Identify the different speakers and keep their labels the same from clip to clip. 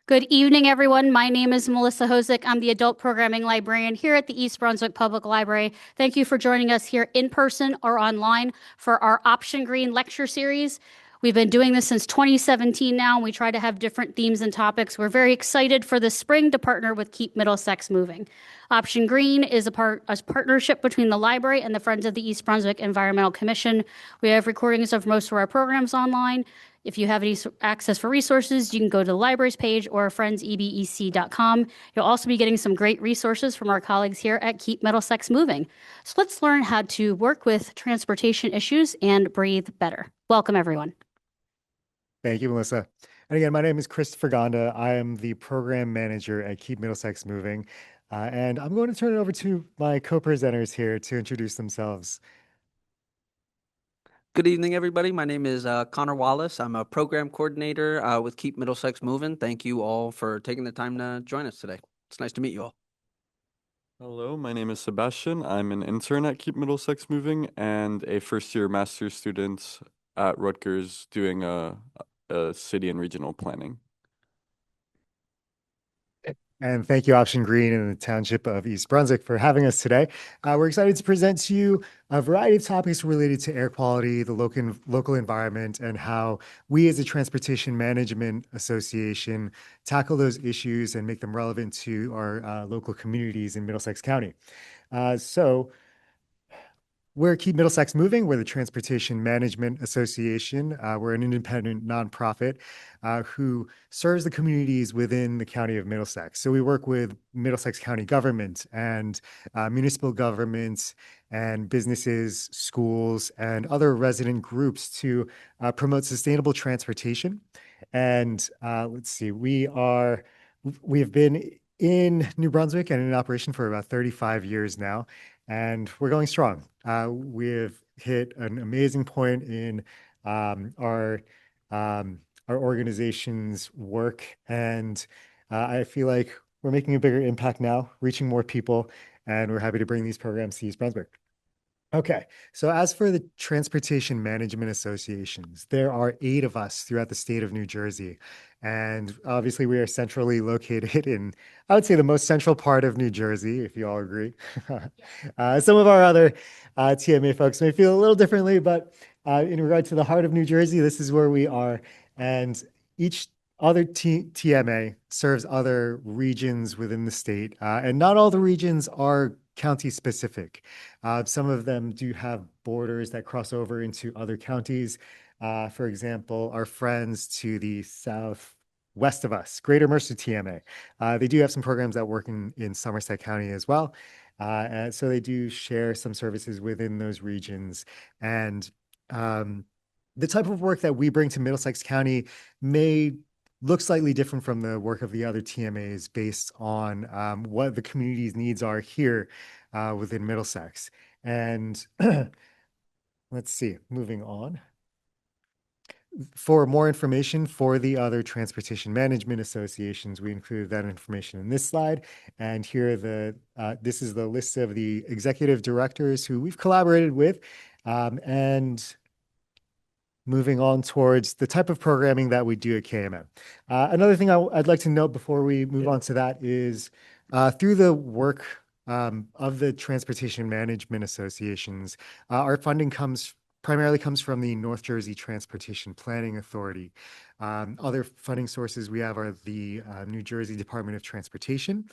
Speaker 1: Good evening, everyone. My name is Melissa Hosick. I'm the adult programming librarian here at the East Brunswick Public Library. Thank you for joining us here in person or online for our Option Green lecture series. We've been doing this since 2017 now, and we try to have different themes and topics. We're very excited for this spring to partner with Keep Middlesex Moving. Option Green is a partnership between the library and the Friends of the East Brunswick Environmental Commission. We have recordings of most of our programs online. If you have any access for resources, you can go to the library's page or friendsebec.com. You'll also be getting some great resources from our colleagues here at Keep Middlesex Moving. So let's learn how to work with transportation issues and breathe better. Welcome, everyone.
Speaker 2: Thank you, Melissa. And again, my name is Christopher Gonda. I am the program manager at Keep Middlesex Moving. And I'm going to turn it over to my co-presenters here to introduce themselves.
Speaker 3: Good evening, everybody. My name is Connor Wallace. I'm a program coordinator with Keep Middlesex Moving. Thank you all for taking the time to join us today. It's nice to meet you all.
Speaker 4: Hello, my name is Sebastian. I'm an intern at Keep Middlesex Moving and a first-year master's student at Rutgers doing a city and regional planning.
Speaker 2: And thank you, Option Green and the Township of East Brunswick for having us today. We're excited to present to you a variety of topics related to air quality, the local environment, and how we as a Transportation Management Association tackle those issues and make them relevant to our local communities in Middlesex County. We're Keep Middlesex Moving. We're the Transportation Management Association. We're an independent nonprofit who serves the communities within the county of Middlesex. So we work with Middlesex County government and municipal governments and businesses, schools, and other resident groups to promote sustainable transportation. And let's see, we have been in New Brunswick and in operation for about 35 years now, and we're going strong. We've hit an amazing point in our organization's work, and I feel like we're making a bigger impact now, reaching more people, and we're happy to bring these programs to East Brunswick. Okay, so as for the Transportation Management Associations, there are 8 of us throughout the state of New Jersey. And obviously, we are centrally located in, I would say, the most central part of New Jersey, if you all agree. Some of our other TMA folks may feel a little differently, but in regard to the heart of New Jersey, this is where we are. And each other TMA serves other regions within the state. And not all the regions are county specific. Some of them do have borders that cross over into other counties. For example, our friends to the southwest of us, Greater Mercer TMA, they do have some programs that work in Somerset County as well. And so they do share some services within those regions. And the type of work that we bring to Middlesex County may look slightly different from the work of the other TMAs based on what the community's needs are here within Middlesex. And let's see, moving on. For more information for the other transportation management associations, we included that information in this slide. And here this is the list of the executive directors who we've collaborated with. And moving on towards the type of programming that we do at KMM. Another thing I'd like to note before we move on to that is through the work of the transportation management associations, our funding primarily comes from the North Jersey Transportation Planning Authority. Other funding sources we have are the New Jersey Department of Transportation,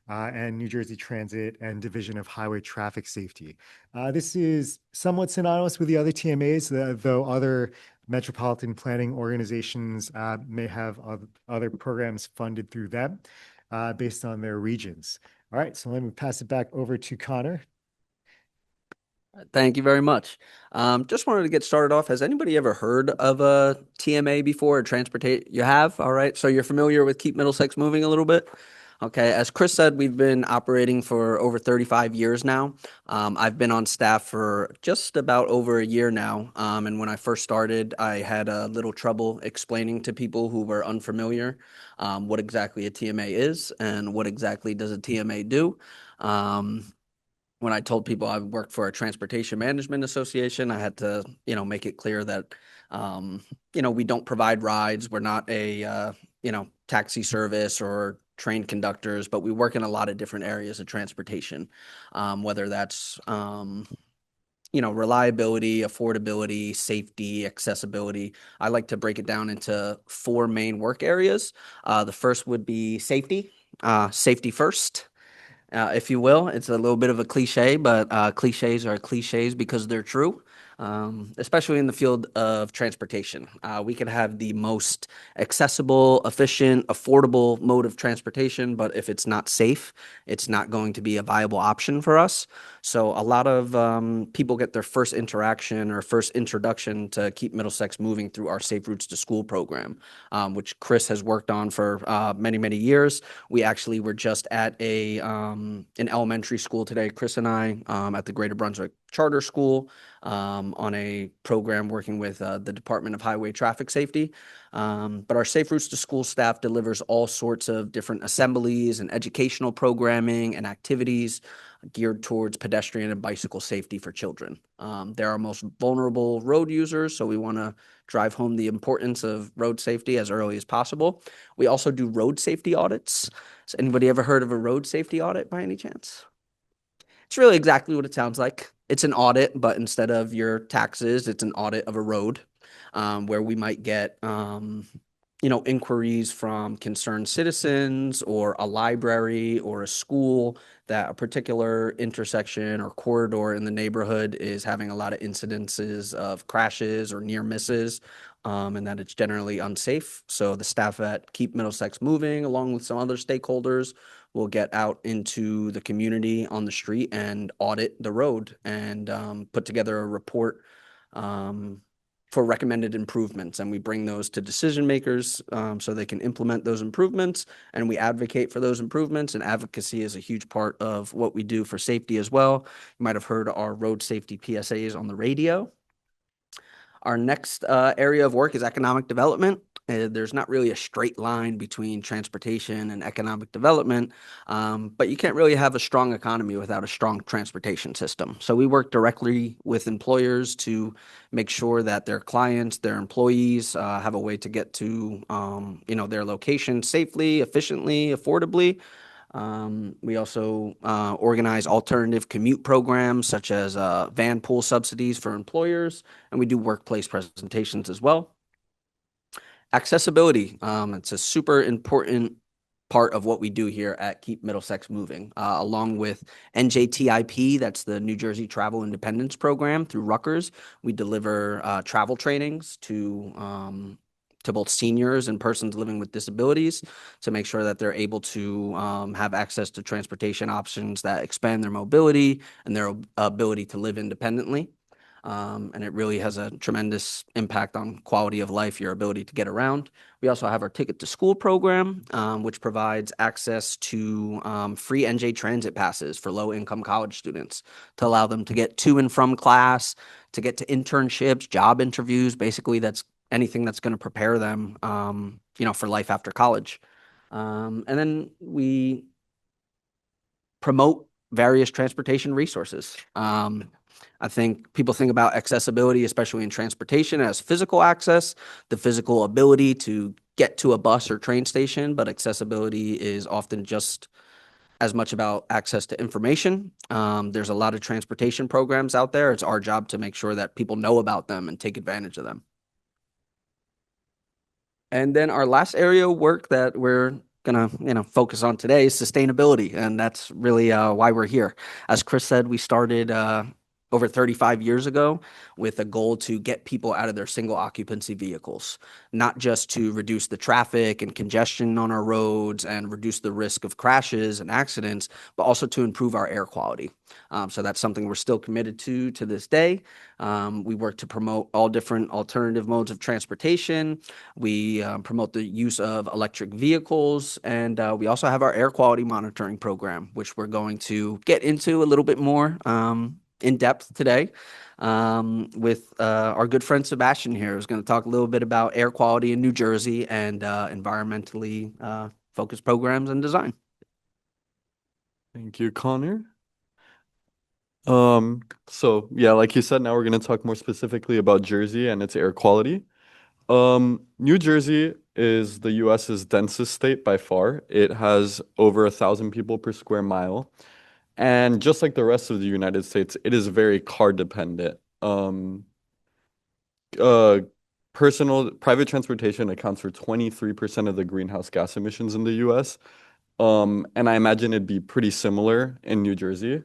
Speaker 2: and New Jersey Transit and Division of Highway Traffic Safety. This is somewhat synonymous with the other TMAs, though other metropolitan planning organizations may have other programs funded through them based on their regions. All right, so let me pass it back over to Connor.
Speaker 3: Thank you very much. Just wanted to get started off. Has anybody ever heard of a TMA before, or transportation? You have? All right. So you're familiar with Keep Middlesex Moving a little bit? Okay, as Chris said, we've been operating for over 35 years now. I've been on staff for just about over a year now. And when I first started, I had a little trouble explaining to people who were unfamiliar what exactly a TMA is and what exactly does a TMA do. When I told people I worked for a transportation management association, I had to, make it clear that, we don't provide rides. We're not a, taxi service or train conductors, but we work in a lot of different areas of transportation, whether that's reliability, affordability, safety, accessibility. I like to break it down into four main work areas. The first would be safety, safety first, if you will. It's a little bit of a cliche, but cliches are cliches because they're true, especially in the field of transportation. We could have the most accessible, efficient, affordable mode of transportation, but if it's not safe, it's not going to be a viable option for us. So a lot of people get their first interaction or first introduction to Keep Middlesex Moving through our Safe Routes to School program, which Chris has worked on for many, many years. We actually were just at an elementary school today, Chris and I, at the Greater Brunswick Charter School, on a program working with the Department of Highway Traffic Safety. But our Safe Routes to School staff delivers all sorts of different assemblies and educational programming and activities geared towards pedestrian and bicycle safety for children. They're our most vulnerable road users, so we want to drive home the importance of road safety as early as possible. We also do road safety audits. Has anybody ever heard of a road safety audit by any chance? It's really exactly what it sounds like. It's an audit, but instead of your taxes, it's an audit of a road, where we might get inquiries from concerned citizens or a library or a school that a particular intersection or corridor in the neighborhood is having a lot of incidences of crashes or near misses, and that it's generally unsafe. So the staff at Keep Middlesex Moving, along with some other stakeholders, will get out into the community on the street and audit the road and put together a report for recommended improvements. And we bring those to decision makers so they can implement those improvements, and we advocate for those improvements. And advocacy is a huge part of what we do for safety as well. You might have heard our road safety PSAs on the radio. Our next area of work is economic development. There's not really a straight line between transportation and economic development, but you can't really have a strong economy without a strong transportation system. So we work directly with employers to make sure that their clients, their employees have a way to get to their location safely, efficiently, affordably. We also organize alternative commute programs such as van pool subsidies for employers, and we do workplace presentations as well. Accessibility, it's a super important part of what we do here at Keep Middlesex Moving, along with NJTIP, that's the New Jersey Travel Independence Program through Rutgers. We deliver travel trainings to both seniors and persons living with disabilities to make sure that they're able to have access to transportation options that expand their mobility and their ability to live independently. And it really has a tremendous impact on quality of life, your ability to get around. We also have our Ticket to School program, which provides access to free NJ transit passes for low-income college students to allow them to get to and from class, to get to internships, job interviews. Basically, that's anything that's going to prepare them, for life after college. And then we promote various transportation resources. I think people think about accessibility, especially in transportation, as physical access, the physical ability to get to a bus or train station, but accessibility is often just as much about access to information. There's a lot of transportation programs out there. It's our job to make sure that people know about them and take advantage of them. And then our last area of work that we're gonna focus on today is sustainability, and that's really why we're here. As Chris said, we started over 35 years ago with a goal to get people out of their single occupancy vehicles, not just to reduce the traffic and congestion on our roads and reduce the risk of crashes and accidents, but also to improve our air quality. So that's something we're still committed to this day. We work to promote all different alternative modes of transportation. We promote the use of electric vehicles, and we also have our air quality monitoring program, which we're going to get into a little bit more in depth today with our good friend Sebastian here, who's going to talk a little bit about air quality in New Jersey and environmentally focused programs and design.
Speaker 4: Thank you, Connor. So yeah, like you said, now we're going to talk more specifically about Jersey and its air quality. New Jersey is the US's densest state by far. It has over 1,000 people per square mile. And just like the rest of the United States, it is very car dependent. Uh, private transportation accounts for 23% of the greenhouse gas emissions in the US. And I imagine it'd be pretty similar in New Jersey.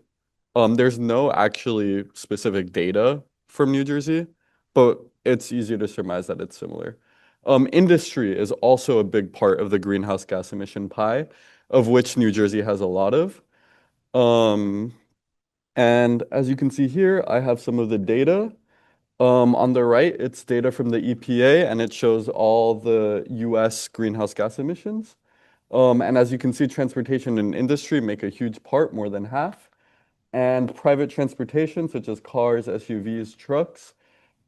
Speaker 4: There's no actually specific data from New Jersey, but it's easy to surmise that it's similar. Industry is also a big part of the greenhouse gas emission pie, of which New Jersey has a lot of. Um, and as you can see here, I have some of the data. On the right, it's data from the EPA, and it shows all the US greenhouse gas emissions. And as you can see, transportation and industry make a huge part, more than half. And private transportation, such as cars, SUVs, trucks,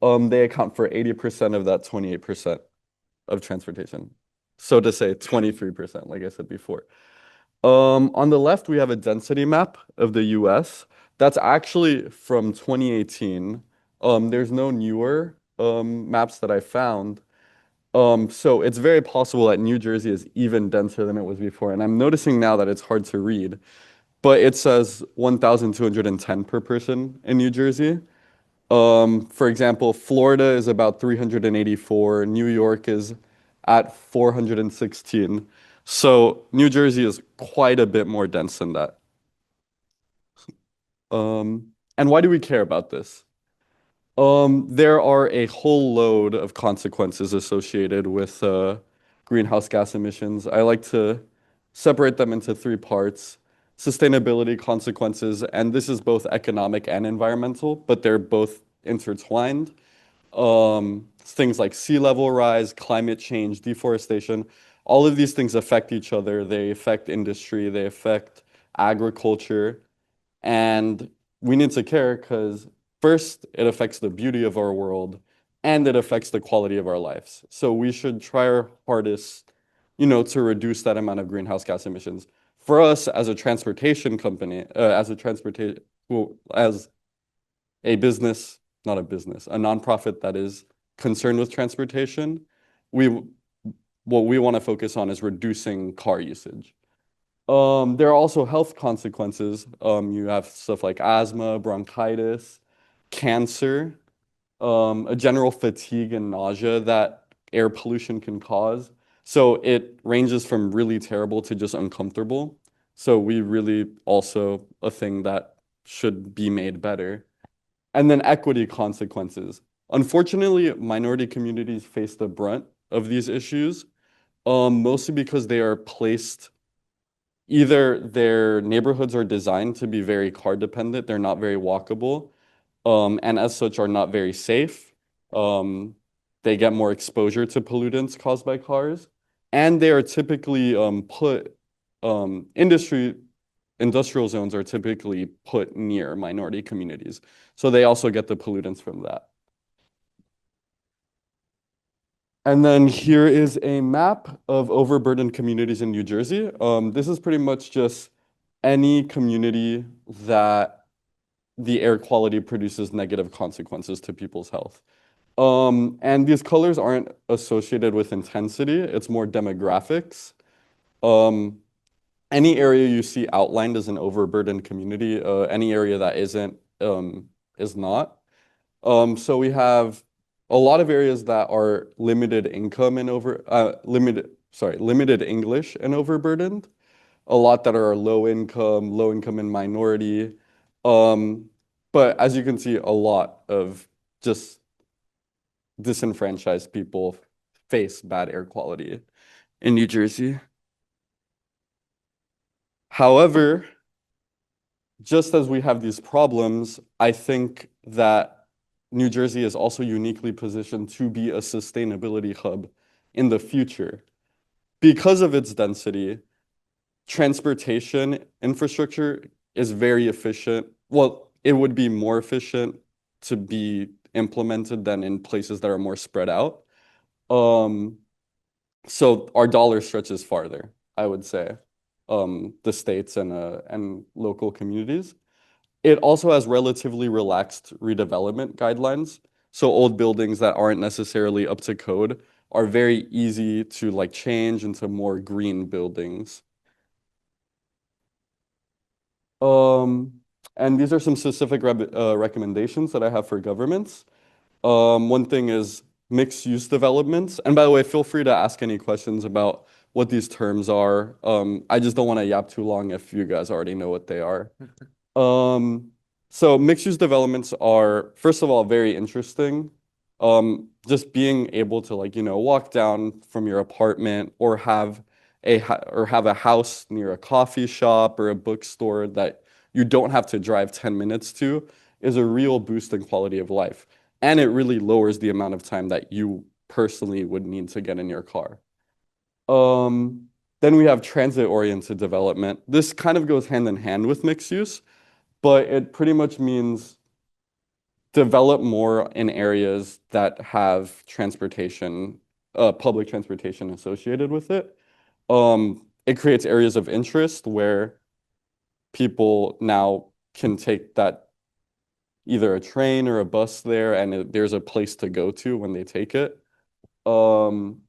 Speaker 4: they account for 80% of that 28% of transportation. So to say 23%, like I said before. On the left, we have a density map of the US. That's actually from 2018. There's no newer maps that I found. So it's very possible that New Jersey is even denser than it was before. And I'm noticing now that it's hard to read, but it says 1,210 per person in New Jersey. For example, Florida is about 384. New York is at 416. So New Jersey is quite a bit more dense than that. And why do we care about this? There are a whole load of consequences associated with greenhouse gas emissions. I like to separate them into three parts: sustainability consequences, and this is both economic and environmental, but they're both intertwined. Things like sea level rise, climate change, deforestation, all of these things affect each other. They affect industry, they affect agriculture, and we need to care because first, it affects the beauty of our world and it affects the quality of our lives. So we should try our hardest, to reduce that amount of greenhouse gas emissions. For us as a transportation company, as a business, not a business, a nonprofit that is concerned with transportation, what we want to focus on is reducing car usage. There are also health consequences. You have stuff like asthma, bronchitis, cancer, a general fatigue and nausea that air pollution can cause. So it ranges from really terrible to just uncomfortable. So we really also a thing that should be made better. And then equity consequences. Unfortunately, minority communities face the brunt of these issues, mostly because they are placed, either their neighborhoods are designed to be very car dependent, they're not very walkable, and as such are not very safe. They get more exposure to pollutants caused by cars, and they are typically industrial zones are typically put near minority communities. So they also get the pollutants from that. And then here is a map of overburdened communities in New Jersey. This is pretty much just any community that the air quality produces negative consequences to people's health. And these colors aren't associated with intensity, it's more demographics. Any area you see outlined as an overburdened community, any area that isn't, is not. So we have a lot of areas that are limited income and limited English and overburdened. A lot that are low income and minority. But as you can see, a lot of just disenfranchised people face bad air quality in New Jersey. However, just as we have these problems, I think that New Jersey is also uniquely positioned to be a sustainability hub in the future. Because of its density, transportation infrastructure is very efficient. Well, it would be more efficient to be implemented than in places that are more spread out. So our dollar stretches farther, I would say, the states and local communities. It also has relatively relaxed redevelopment guidelines. So old buildings that aren't necessarily up to code are very easy to like change into more green buildings. And these are some specific recommendations that I have for governments. One thing is mixed use developments. And by the way, feel free to ask any questions about what these terms are. I just don't want to yap too long if you guys already know what they are. So mixed use developments are, first of all, very interesting. Just being able to like, walk down from your apartment or have a house near a coffee shop or a bookstore that you don't have to drive 10 minutes to is a real boost in quality of life. And it really lowers the amount of time that you personally would need to get in your car. Then we have transit-oriented development. This kind of goes hand in hand with mixed use, but it pretty much means develop more in areas that have transportation, public transportation associated with it. It creates areas of interest where people now can take that either a train or a bus there, and there's a place to go to when they take it. And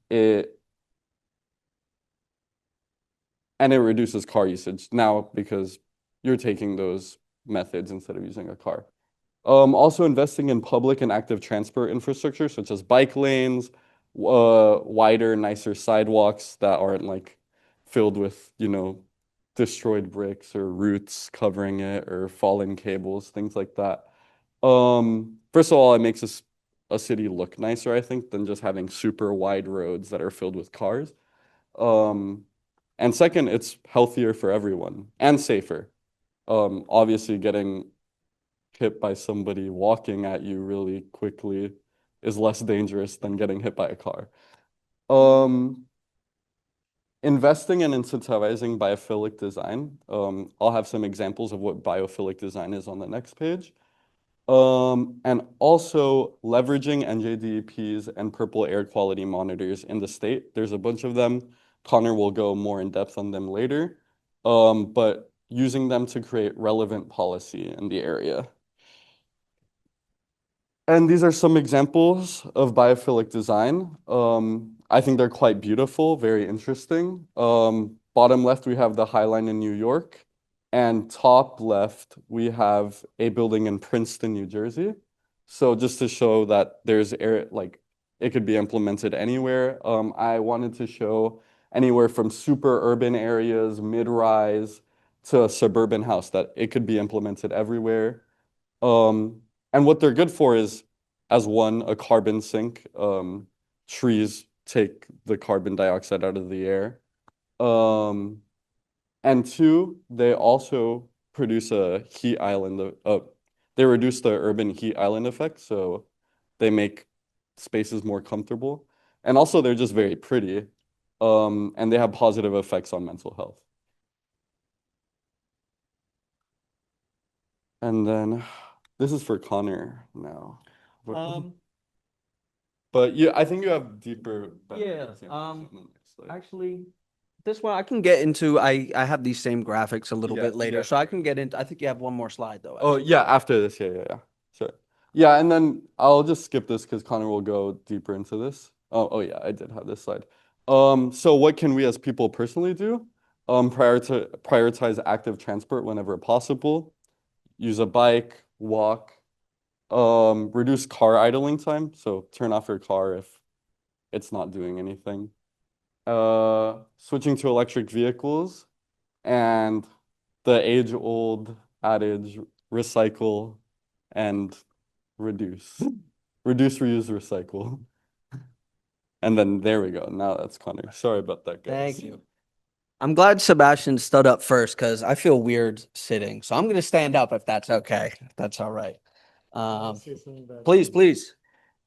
Speaker 4: it reduces car usage now because you're taking those methods instead of using a car. Also investing in public and active transport infrastructure, such as bike lanes, wider, nicer sidewalks that aren't like filled with, destroyed bricks or roots covering it or fallen cables, things like that. First of all, it makes a city look nicer, I think, than just having super wide roads that are filled with cars. And second, it's healthier for everyone and safer. Obviously, getting hit by somebody walking at you really quickly is less dangerous than getting hit by a car. Investing and incentivizing biophilic design. I'll have some examples of what biophilic design is on the next page. And also leveraging NJDEPs and purple air quality monitors in the state. There's a bunch of them. Connor will go more in depth on them later. But using them to create relevant policy in the area. And these are some examples of biophilic design. I think they're quite beautiful, very interesting. Bottom left, we have the High Line in New York. And top left, we have a building in Princeton, New Jersey. So just to show that there's it could be implemented anywhere. I wanted to show anywhere from super urban areas, mid-rise, to a suburban house, that it could be implemented everywhere. And what they're good for is, as one, a carbon sink. Trees take the carbon dioxide out of the air. And two, they also produce a heat island. They reduce the urban heat island effect, so they make spaces more comfortable. And also, they're just very pretty, and they have positive effects on mental health. And then this is for Connor now. But yeah, I think you have deeper.
Speaker 3: Yeah,
Speaker 4: examples on the next slide.
Speaker 3: Actually, this one I can get into. I have these same graphics a little
Speaker 4: Yeah,
Speaker 3: bit later,
Speaker 4: yeah.
Speaker 3: so I can get into. I think you have one more slide though.
Speaker 4: Oh, yeah, after this. Yeah. Sure. Yeah, and then I'll just skip this because Connor will go deeper into this. Oh yeah, I did have this slide. So what can we as people personally do? Prioritize active transport whenever possible. Use a bike, walk, reduce car idling time. So turn off your car if it's not doing anything. Switching to electric vehicles, and the age-old adage, recycle and reduce. Reduce, reuse, recycle. And then there we go. Now that's Connor. Sorry about that, guys.
Speaker 3: Thank you. I'm glad Sebastian stood up first because I feel weird sitting. So I'm going to stand up if that's okay. If that's all right. Please.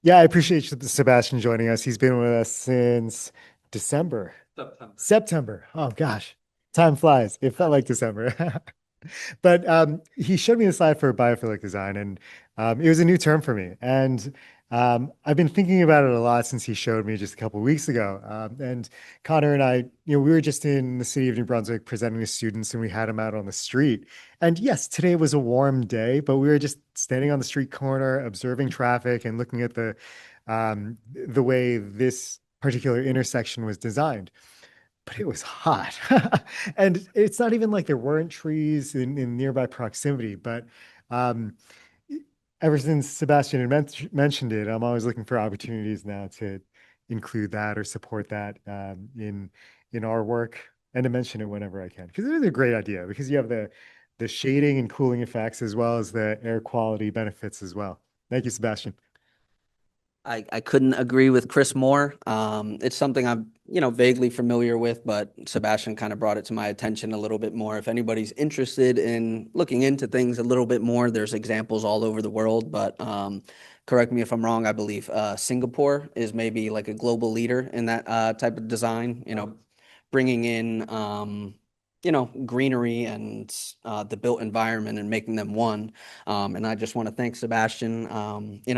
Speaker 2: Yeah, I appreciate Sebastian joining us. He's been with us since December. September. Oh gosh, time flies. It felt like December. But he showed me the slide for biophilic design, and it was a new term for me. And I've been thinking about it a lot since he showed me just a couple of weeks ago. And Connor and I, we were just in the city of New Brunswick presenting to students, and we had them out on the street. And yes, today was a warm day, but we were just standing on the street corner, observing traffic and looking at the way this particular intersection was designed. But it was hot. And it's not even like there weren't trees in nearby proximity, but um, ever since Sebastian had mentioned it, I'm always looking for opportunities now to include that or support that in our work and to mention it whenever I can. Because it is a great idea because you have the shading and cooling effects as well as the air quality benefits as well. Thank you, Sebastian.
Speaker 3: I couldn't agree with Chris more. It's something I'm, vaguely familiar with, but Sebastian kind of brought it to my attention a little bit more. If anybody's interested in looking into things a little bit more, there's examples all over the world, but correct me if I'm wrong, I believe Singapore is maybe like a global leader in that type of design, bringing in, greenery and the built environment and making them one. And I just want to thank Sebastian,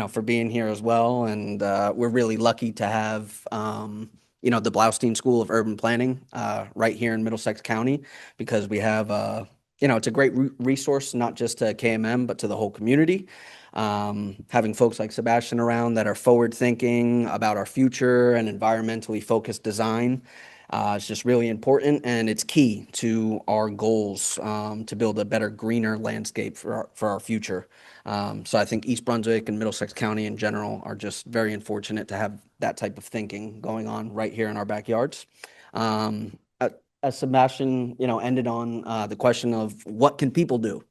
Speaker 3: for being here as well. And we're really lucky to have, the Blaustein School of Urban Planning right here in Middlesex County, because we have, it's a great resource, not just to KMM, but to the whole community. Having folks like Sebastian around that are forward thinking about our future and environmentally focused design. It's just really important, and it's key to our goals to build a better, greener landscape for our future. So I think East Brunswick and Middlesex County in general are just very unfortunate to have that type of thinking going on right here in our backyards. As Sebastian, ended on the question of what can people do?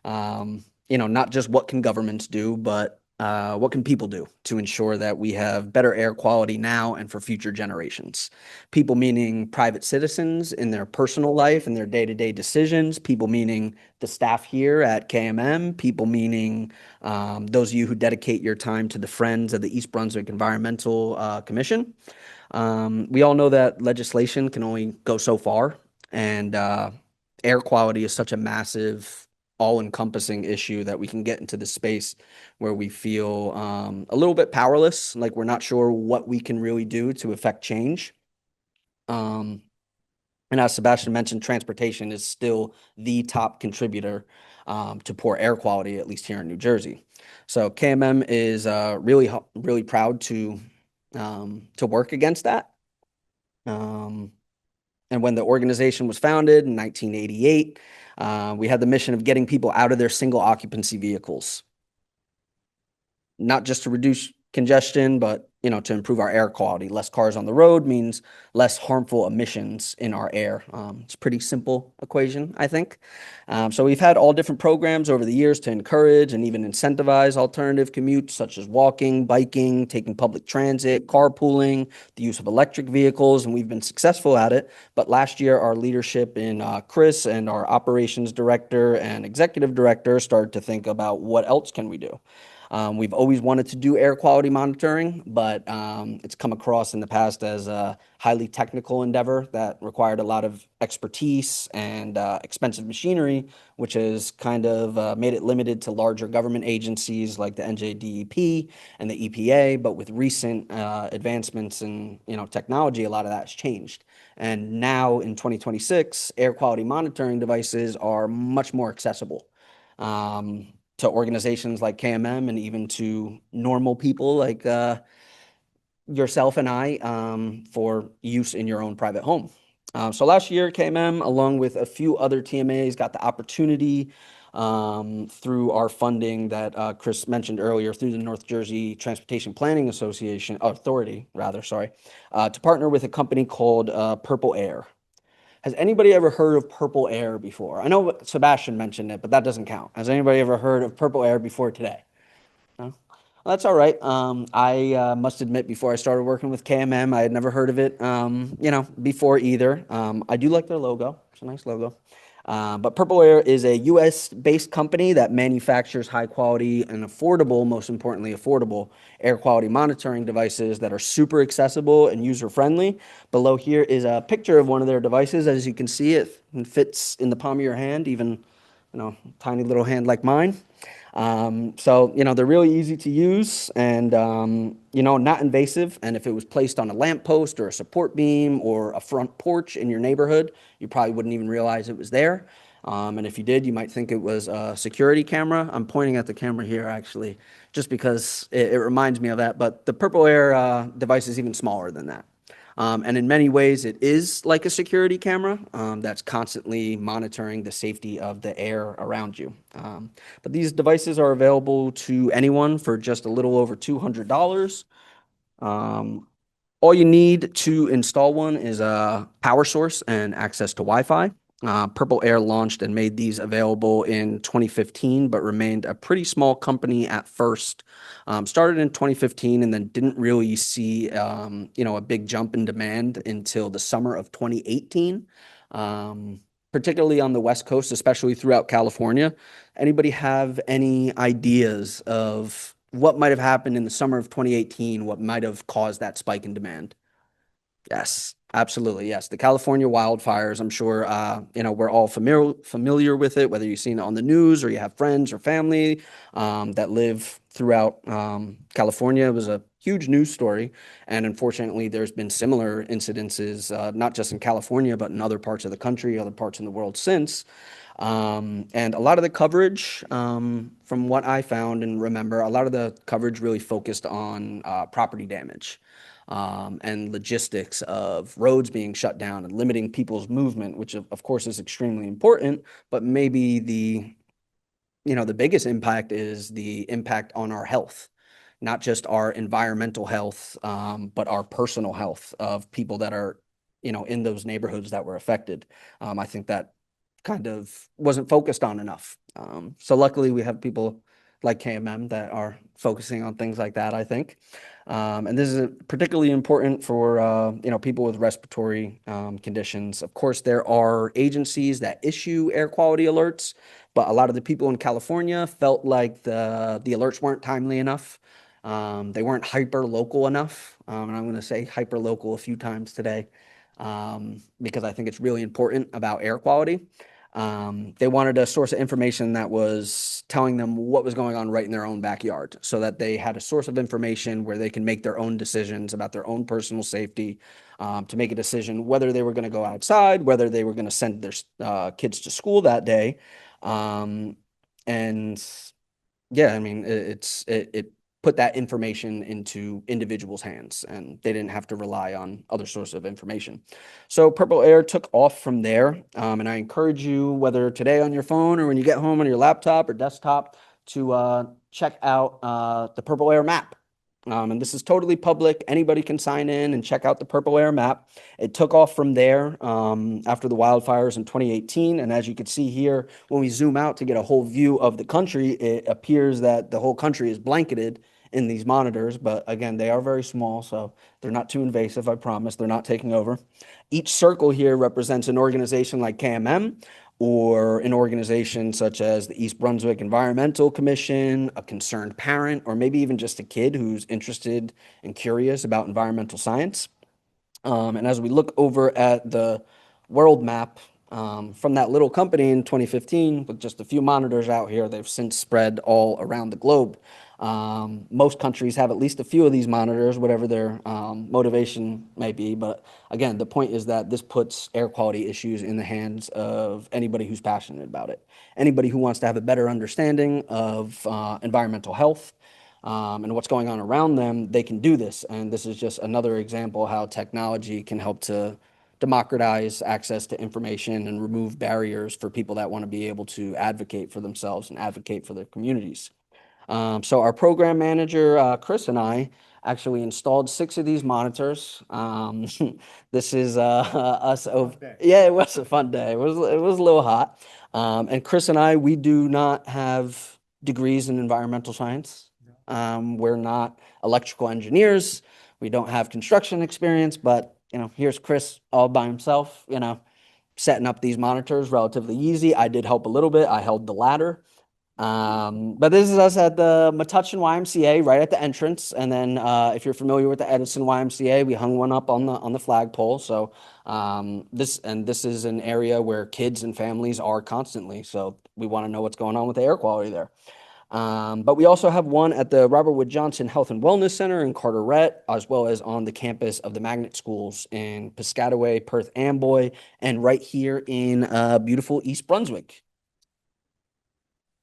Speaker 3: Not just what can governments do, but what can people do to ensure that we have better air quality now and for future generations? People meaning private citizens in their personal life and their day-to-day decisions. People meaning the staff here at KMM. People meaning those of you who dedicate your time to the Friends of the East Brunswick Environmental Commission. We all know that legislation can only go so far, and air quality is such a massive, all-encompassing issue that we can get into the space where we feel a little bit powerless, like we're not sure what we can really do to affect change. And as Sebastian mentioned, transportation is still the top contributor to poor air quality, at least here in New Jersey. So KMM is really proud to work against that. And when the organization was founded in 1988, we had the mission of getting people out of their single occupancy vehicles, not just to reduce congestion, but to improve our air quality. Less cars on the road means less harmful emissions in our air. It's a pretty simple equation, I think. So we've had all different programs over the years to encourage and even incentivize alternative commutes, such as walking, biking, taking public transit, carpooling, the use of electric vehicles, and we've been successful at it. But last year, our leadership in Chris and our operations director and executive director started to think about what else can we do. We've always wanted to do air quality monitoring, but it's come across in the past as a highly technical endeavor that required a lot of expertise and expensive machinery, which has kind of made it limited to larger government agencies like the NJDEP and the EPA. But with recent advancements in technology, a lot of that's changed. And now in 2026, air quality monitoring devices are much more accessible to organizations like KMM and even to normal people like yourself and I for use in your own private home. So last year, KMM, along with a few other TMAs, got the opportunity through our funding that Chris mentioned earlier through the North Jersey Transportation Planning Authority, to partner with a company called Purple Air. Has anybody ever heard of Purple Air before? I know Sebastian mentioned it, but that doesn't count. Has anybody ever heard of Purple Air before today? No? Well, that's all right. I must admit, before I started working with KMM, I had never heard of it, before either. I do like their logo. It's a nice logo. But Purple Air is a US-based company that manufactures high quality and affordable, most importantly affordable, air quality monitoring devices that are super accessible and user-friendly. Below here is a picture of one of their devices. As you can see, it fits in the palm of your hand, even tiny little hand like mine. So they're really easy to use and, not invasive. And if it was placed on a lamppost or a support beam or a front porch in your neighborhood, you probably wouldn't even realize it was there. And if you did, you might think it was a security camera. I'm pointing at the camera here, actually, just because it reminds me of that. But the Purple Air device is even smaller than that. And in many ways, it is like a security camera that's constantly monitoring the safety of the air around you. But these devices are available to anyone for just a little over $200. All you need to install one is a power source and access to Wi-Fi. Purple Air launched and made these available in 2015, but remained a pretty small company at first. Started in 2015 and then didn't really see, a big jump in demand until the summer of 2018, particularly on the West Coast, especially throughout California. Anybody have any ideas of what might have happened in the summer of 2018, what might have caused that spike in demand? Yes, absolutely. Yes. The California wildfires, I'm sure, we're all familiar with it, whether you've seen it on the news or you have friends or family that live throughout California. It was a huge news story. And unfortunately, there's been similar incidences, not just in California, but in other parts of the country, other parts in the world since. And a lot of the coverage, from what I found and remember, a lot of the coverage really focused on property damage and logistics of roads being shut down and limiting people's movement, which of course is extremely important, but maybe the biggest impact is the impact on our health, not just our environmental health, but our personal health of people that are, in those neighborhoods that were affected. I think that kind of wasn't focused on enough. So luckily we have people like KMM that are focusing on things like that, I think. And this is particularly important for, people with respiratory conditions. Of course, there are agencies that issue air quality alerts, but a lot of the people in California felt like the alerts weren't timely enough. They weren't hyper local enough. And I'm going to say hyper local a few times today because I think it's really important about air quality. They wanted a source of information that was telling them what was going on right in their own backyard so that they had a source of information where they can make their own decisions about their own personal safety, to make a decision whether they were going to go outside, whether they were going to send their kids to school that day. And yeah, I mean, it put that information into individuals' hands and they didn't have to rely on other sources of information. So Purple Air took off from there. And I encourage you, whether today on your phone or when you get home on your laptop or desktop, to check out the Purple Air map. And this is totally public. Anybody can sign in and check out the Purple Air map. It took off from there after the wildfires in 2018. And as you can see here, when we zoom out to get a whole view of the country, it appears that the whole country is blanketed in these monitors. But again, they are very small, so they're not too invasive, I promise. They're not taking over. Each circle here represents an organization like KMM, or an organization such as the East Brunswick Environmental Commission, a concerned parent, or maybe even just a kid who's interested and curious about environmental science. And as we look over at the world map from that little company in 2015 with just a few monitors out here, they've since spread all around the globe. Most countries have at least a few of these monitors, whatever their motivation may be. But again, the point is that this puts air quality issues in the hands of anybody who's passionate about it. Anybody who wants to have a better understanding of environmental health and what's going on around them, they can do this. And this is just another example how technology can help to democratize access to information and remove barriers for people that want to be able to advocate for themselves and advocate for their communities. So our program manager, Chris, and I actually installed 6 of these monitors. This is us over. Yeah, it was a fun day. It was a little hot. And Chris and I, we do not have degrees in environmental science. We're not electrical engineers. We don't have construction experience, but here's Chris all by himself, setting up these monitors relatively easy. I did help a little bit. I held the ladder. But this is us at the Metuchen YMCA right at the entrance. And then if you're familiar with the Edison YMCA, we hung one up on the flagpole. So this is an area where kids and families are constantly. So we want to know what's going on with the air quality there. But we also have one at the Robert Wood Johnson Health and Wellness Center in Carteret, as well as on the campus of the Magnet Schools in Piscataway, Perth Amboy, and right here in beautiful East Brunswick.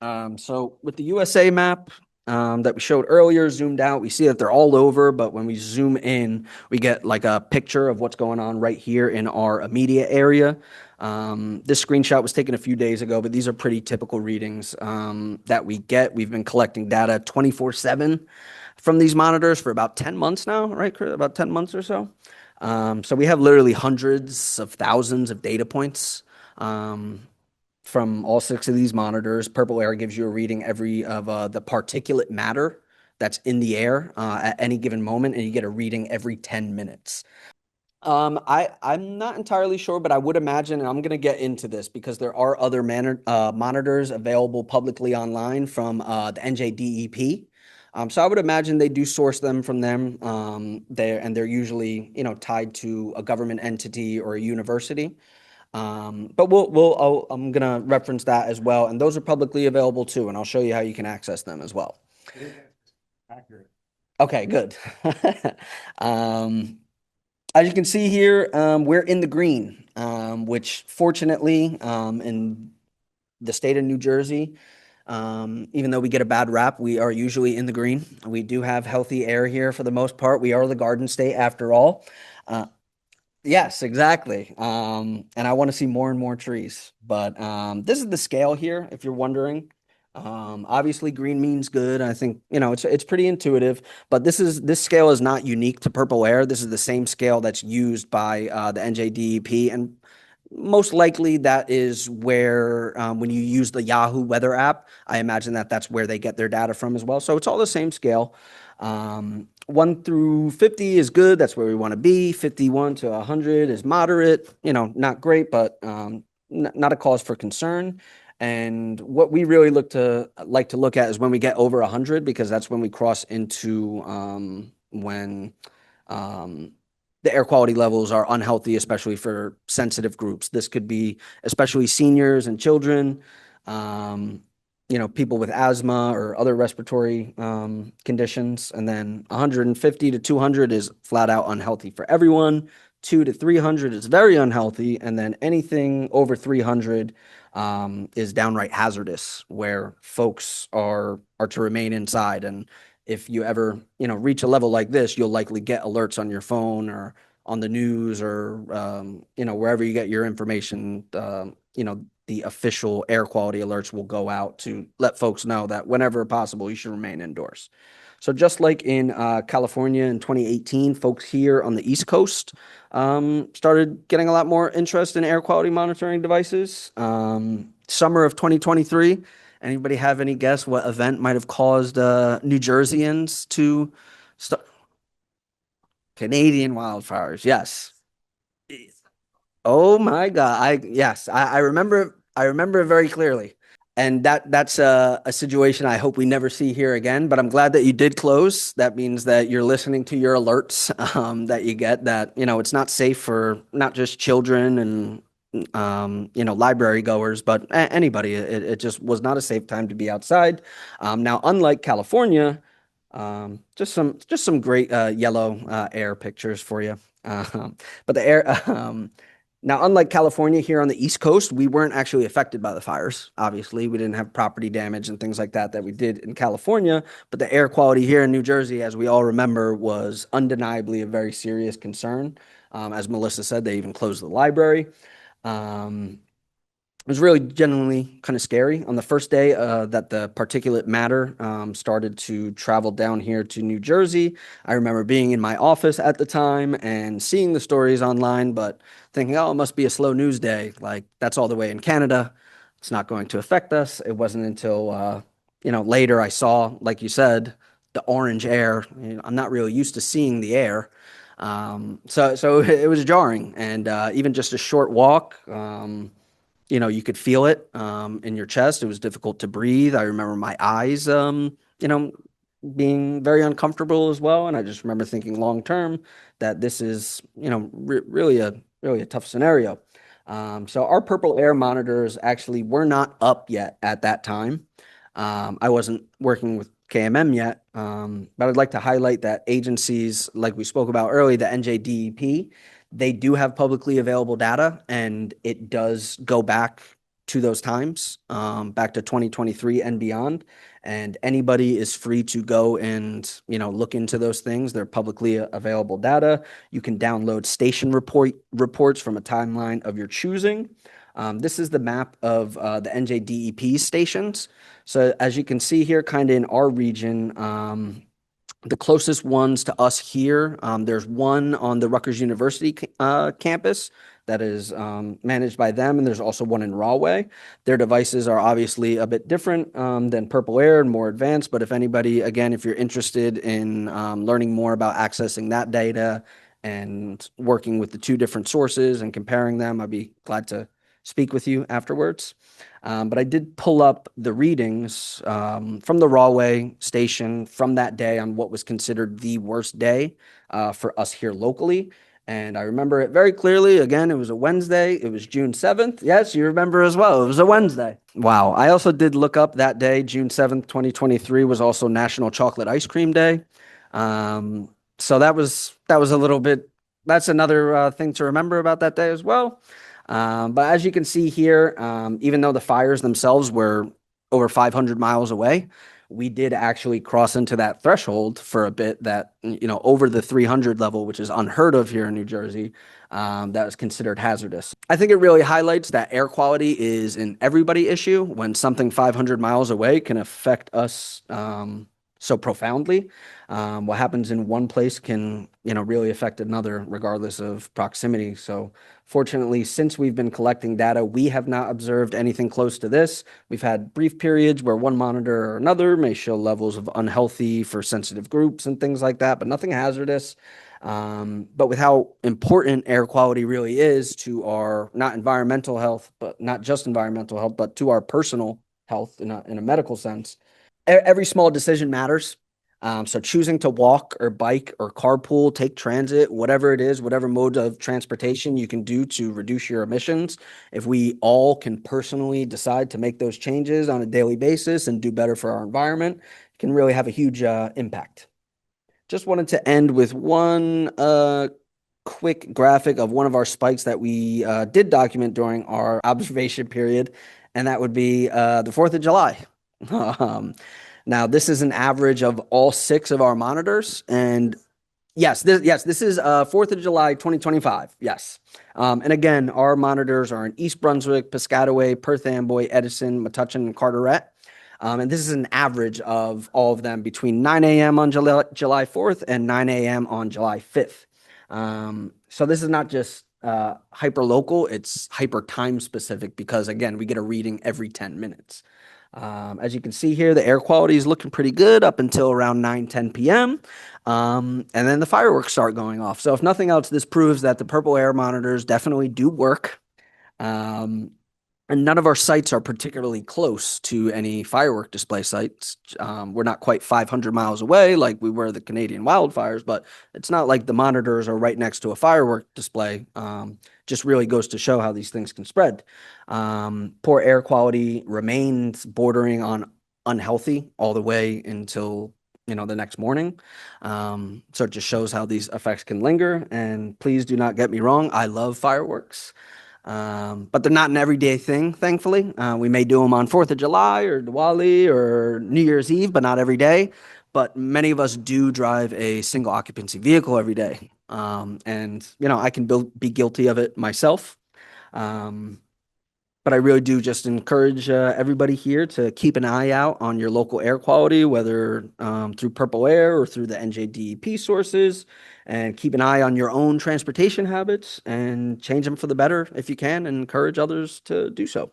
Speaker 3: So with the USA map, that we showed earlier, zoomed out, we see that they're all over, but when we zoom in, we get like a picture of what's going on right here in our immediate area. This screenshot was taken a few days ago, but these are pretty typical readings that we get. We've been collecting data 24/7 from these monitors for about 10 months now, right, Chris? About 10 months or so. So we have literally hundreds of thousands of data points from all 6 of these monitors. Purple air gives you a reading every of the particulate matter that's in the air at any given moment, and you get a reading every 10 minutes. I'm not entirely sure, but I would imagine, and I'm going to get into this because there are other monitors available publicly online from the NJDEP. So I would imagine they do source them from them. They're usually, tied to a government entity or a university. But I'm gonna reference that as well, and those are publicly available too, and I'll show you how you can access them as well.
Speaker 2: Accurate.
Speaker 3: Okay, good. As you can see here, we're in the green, which fortunately, in the state of New Jersey, even though we get a bad rap, we are usually in the green. We do have healthy air here for the most part. We are the Garden State after all. Yes, exactly. And I want to see more and more trees. But this is the scale here, if you're wondering. Obviously, green means good. I think, it's pretty intuitive. But this scale is not unique to Purple Air. This is the same scale that's used by the NJDEP. And most likely that is where, when you use the Yahoo weather app, I imagine that's where they get their data from as well. So it's all the same scale. 1 through 50 is good. That's where we want to be. 51 to 100 is moderate, not great, but not a cause for concern. And what we really like to look at is when we get over 100, because that's when we cross into when the air quality levels are unhealthy, especially for sensitive groups. This could be especially seniors and children, people with asthma or other respiratory conditions. And then 150 to 200 is flat out unhealthy for everyone. 200 to 300 is very unhealthy. And then anything over 300 is downright hazardous, where folks are to remain inside. And if you ever, reach a level like this, you'll likely get alerts on your phone or on the news or, wherever you get your information. The official air quality alerts will go out to let folks know that whenever possible, you should remain indoors. So just like in California in 2018, folks here on the East Coast started getting a lot more interest in air quality monitoring devices. Summer of 2023, anybody have any guess what event might have caused New Jerseyans to start? Canadian wildfires, yes. Oh my God. I remember it very clearly. And that's a situation I hope we never see here again, but I'm glad that you did close. That means that you're listening to your alerts that you get, that, it's not safe for not just children and, library goers, but anybody. It just was not a safe time to be outside. Now, unlike California, just some great yellow air pictures for you. But the air, now, unlike California, here on the East Coast, we weren't actually affected by the fires. Obviously, we didn't have property damage and things like that we did in California. But the air quality here in New Jersey, as we all remember, was undeniably a very serious concern. As Melissa said, they even closed the library. It was really genuinely kind of scary. On the first day that the particulate matter started to travel down here to New Jersey, I remember being in my office at the time and seeing the stories online, but thinking, oh, it must be a slow news day. Like, that's all the way in Canada. It's not going to affect us. It wasn't until, later I saw, like you said, the orange air. I'm not really used to seeing the air. So it was jarring. And even just a short walk, you could feel it in your chest. It was difficult to breathe. I remember my eyes, being very uncomfortable as well. And I just remember thinking long term that this is, really a tough scenario. So our purple air monitors actually were not up yet at that time. I wasn't working with KMM yet, but I'd like to highlight that agencies, like we spoke about earlier, the NJDEP, they do have publicly available data, and it does go back to those times, back to 2023 and beyond. And anybody is free to go and, look into those things. They're publicly available data. You can download station reports from a timeline of your choosing. This is the map of the NJDEP stations. So as you can see here, kind of in our region, the closest ones to us here, there's one on the Rutgers University campus that is managed by them, and there's also one in Rahway. Their devices are obviously a bit different than Purple Air and more advanced, but if anybody, again, if you're interested in learning more about accessing that data and working with the two different sources and comparing them, I'd be glad to speak with you afterwards. But I did pull up the readings from the Rahway station from that day on what was considered the worst day for us here locally. And I remember it very clearly. Again, it was a Wednesday. It was June 7th. Yes, you remember as well. It was a Wednesday. Wow. I also did look up that day, June 7th, 2023 was also National Chocolate Ice Cream Day. So that was a little bit, that's another thing to remember about that day as well. But as you can see here, even though the fires themselves were over 500 miles away, we did actually cross into that threshold for a bit that, over the 300 level, which is unheard of here in New Jersey, that was considered hazardous. I think it really highlights that air quality is an everybody issue when something 500 miles away can affect us so profoundly. What happens in one place can, really affect another regardless of proximity. So fortunately, since we've been collecting data, we have not observed anything close to this. We've had brief periods where one monitor or another may show levels of unhealthy for sensitive groups and things like that, but nothing hazardous. But with how important air quality really is to our not environmental health, but not just environmental health, but to our personal health in a medical sense, every small decision matters. So choosing to walk or bike or carpool, take transit, whatever it is, whatever mode of transportation you can do to reduce your emissions, if we all can personally decide to make those changes on a daily basis and do better for our environment, it can really have a huge impact. Just wanted to end with one quick graphic of one of our spikes that we did document during our observation period, and that would be the 4th of July. Now, this is an average of all 6 of our monitors, and this is 4th of July, 2025. Yes. And again, our monitors are in East Brunswick, Piscataway, Perth Amboy, Edison, Metuchen, and Carteret. And this is an average of all of them between 9 a.m. on July 4th and 9 a.m. on July 5th. So this is not just hyper local, it's hyper time specific because, again, we get a reading every 10 minutes. As you can see here, the air quality is looking pretty good up until around 9-10 p.m. And then the fireworks start going off. So if nothing else, this proves that the purple air monitors definitely do work. And none of our sites are particularly close to any firework display sites. We're not quite 500 miles away like we were the Canadian wildfires, but it's not like the monitors are right next to a firework display. Just really goes to show how these things can spread. Poor air quality remains bordering on unhealthy all the way until the next morning. So it just shows how these effects can linger. And please do not get me wrong, I love fireworks. But they're not an everyday thing, thankfully. We may do them on 4th of July or Diwali or New Year's Eve, but not every day. But many of us do drive a single occupancy vehicle every day. And, I can be guilty of it myself. But I really do just encourage everybody here to keep an eye out on your local air quality, whether through Purple Air or through the NJDEP sources, and keep an eye on your own transportation habits and change them for the better if you can, and encourage others to do so.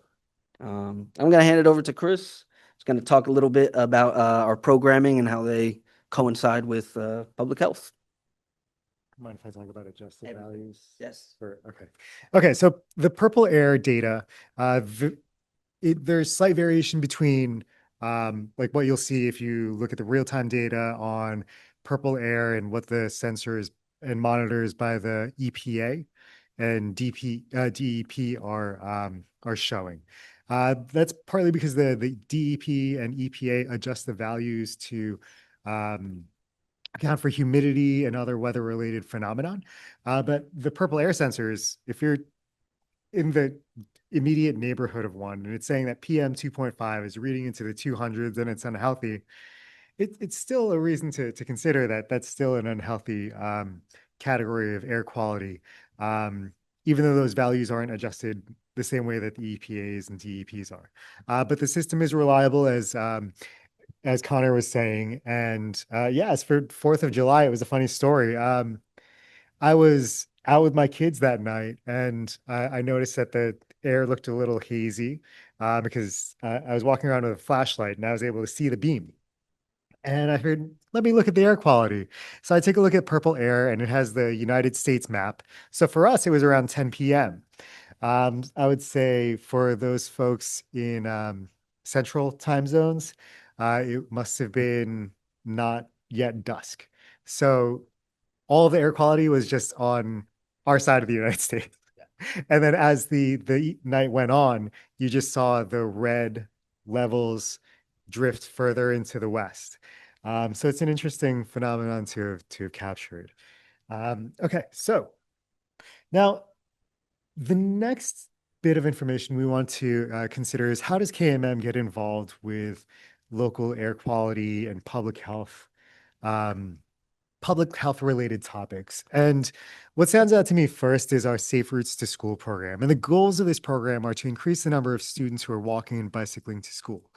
Speaker 3: I'm going to hand it over to Chris. He's going to talk a little bit about our programming and how they coincide with public health.
Speaker 2: Mind if I talk about adjusted values?
Speaker 3: Yes.
Speaker 2: Okay. So the purple air data, there's slight variation between like what you'll see if you look at the real-time data on purple air and what the sensors and monitors by the EPA and DEP are showing. That's partly because the DEP and EPA adjust the values to account for humidity and other weather-related phenomenon. But the purple air sensors, if you're in the immediate neighborhood of one, and it's saying that PM 2.5 is reading into the 200s and it's unhealthy, it's still a reason to consider that that's still an unhealthy category of air quality, even though those values aren't adjusted the same way that the EPAs and DEPs are. But the system is reliable, as Connor was saying. And yeah, as for 4th of July, it was a funny story. I was out with my kids that night, and I noticed that the air looked a little hazy because I was walking around with a flashlight and I was able to see the beam. And I heard, let me look at the air quality. So I take a look at purple air, and it has the United States map. So for us, it was around 10 p.m. I would say for those folks in central time zones, it must have been not yet dusk. So all of the air quality was just on our side of the United States. And then as the night went on, you just saw the red levels drift further into the west. So it's an interesting phenomenon to have captured. Okay, so now the next bit of information we want to consider is, how does KMM get involved with local air quality and public health related topics? And what stands out to me first is our Safe Routes to School program. And the goals of this program are to increase the number of students who are walking and bicycling to school.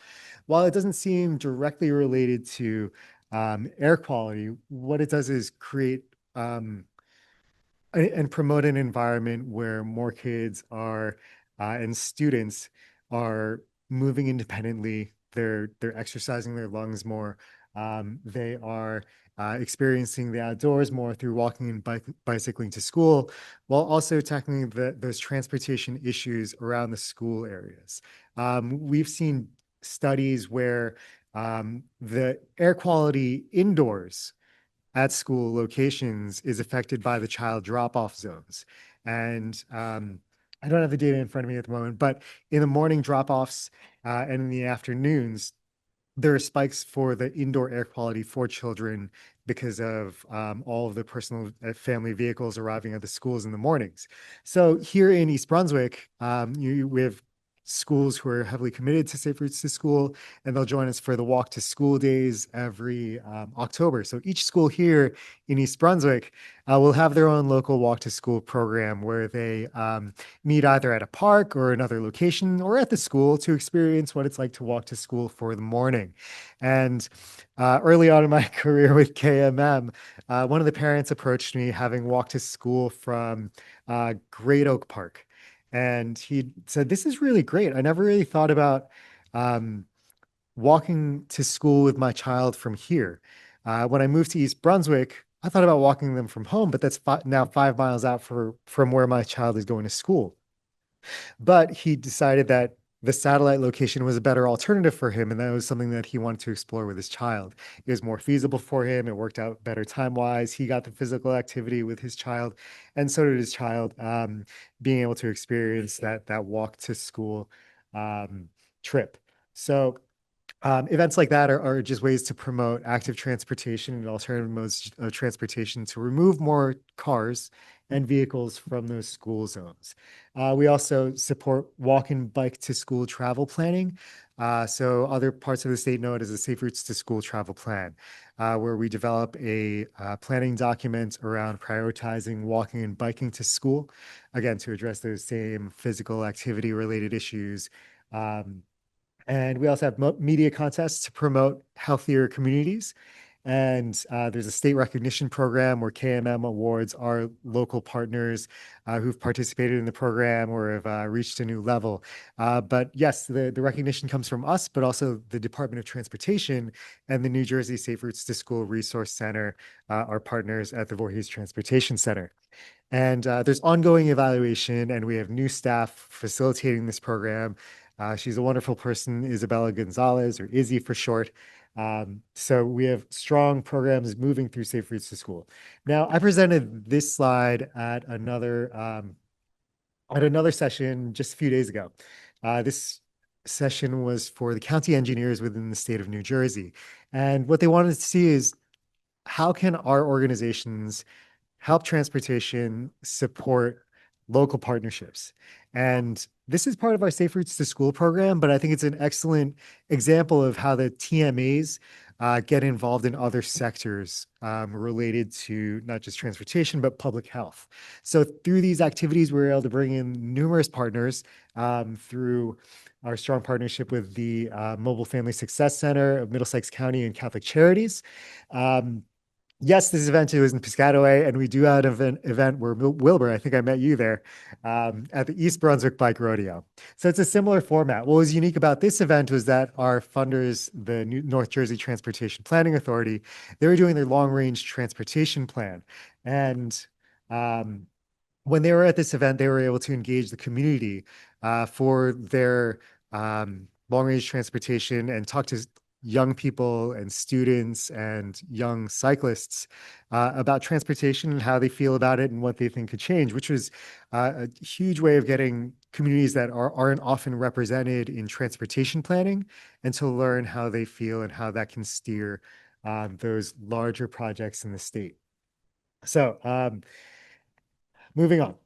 Speaker 2: While it doesn't seem directly related to air quality, what it does is create and promote an environment where more kids are and students are moving independently. They're exercising their lungs more. They are experiencing the outdoors more through walking and bicycling to school, while also tackling those transportation issues around the school areas. We've seen studies where the air quality indoors at school locations is affected by the child drop-off zones. And I don't have the data in front of me at the moment, but in the morning drop-offs and in the afternoons, there are spikes for the indoor air quality for children because of all of the personal family vehicles arriving at the schools in the mornings. So here in East Brunswick, we have schools who are heavily committed to Safe Routes to School, and they'll join us for the Walk to School days every October. So each school here in East Brunswick will have their own local Walk to School program where they meet either at a park or another location or at the school to experience what it's like to walk to school for the morning. And early on in my career with KMM, one of the parents approached me having walked to school from Great Oak Park. And he said, "This is really great. I never really thought about walking to school with my child from here. When I moved to East Brunswick, I thought about walking them from home, but that's now 5 miles out from where my child is going to school." But he decided that the satellite location was a better alternative for him, and that was something that he wanted to explore with his child. It was more feasible for him. It worked out better time-wise. He got the physical activity with his child, and so did his child, being able to experience that walk to school trip. So events like that are just ways to promote active transportation and alternative modes of transportation to remove more cars and vehicles from those school zones. We also support walk and bike to school travel planning. So other parts of the state know it as a Safe Routes to School travel plan, where we develop a planning document around prioritizing walking and biking to school, again, to address those same physical activity related issues. And we also have media contests to promote healthier communities. And there's a state recognition program where KMM awards our local partners who've participated in the program or have reached a new level. But yes, the recognition comes from us, but also the Department of Transportation and the New Jersey Safe Routes to School Resource Center, our partners at the Voorhees Transportation Center. And there's ongoing evaluation, and we have new staff facilitating this program. She's a wonderful person, Isabella Gonzalez, or Izzy for short. So we have strong programs moving through Safe Routes to School. Now, I presented this slide at another session just a few days ago. This session was for the county engineers within the state of New Jersey. And what they wanted to see is, how can our organizations help transportation support local partnerships? And this is part of our Safe Routes to School program, but I think it's an excellent example of how the TMAs get involved in other sectors related to not just transportation, but public health. So through these activities, we were able to bring in numerous partners through our strong partnership with the Mobile Family Success Center of Middlesex County and Catholic Charities. Yes, this event was in Piscataway, and we do have an event where Wilbur, I think I met you there, at the East Brunswick Bike Rodeo. So it's a similar format. What was unique about this event was that our funders, the North Jersey Transportation Planning Authority, they were doing their long-range transportation plan. And when they were at this event, they were able to engage the community for their long-range transportation and talk to young people and students and young cyclists about transportation and how they feel about it and what they think could change, which was a huge way of getting communities that aren't often represented in transportation planning and to learn how they feel and how that can steer those larger projects in the state. So moving on.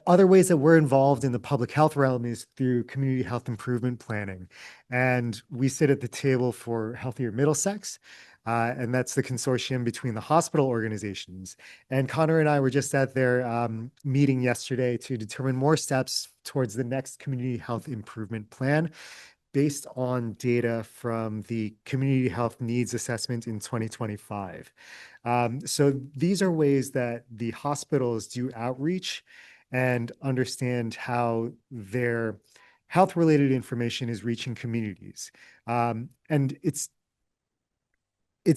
Speaker 2: Other ways that we're involved in the public health realm is through community health improvement planning. And we sit at the table for Healthier Middlesex, and that's the consortium between the hospital organizations. And Connor and I were just at their meeting yesterday to determine more steps towards the next community health improvement plan based on data from the Community Health Needs Assessment in 2025. So these are ways that the hospitals do outreach and understand how their health-related information is reaching communities. And it's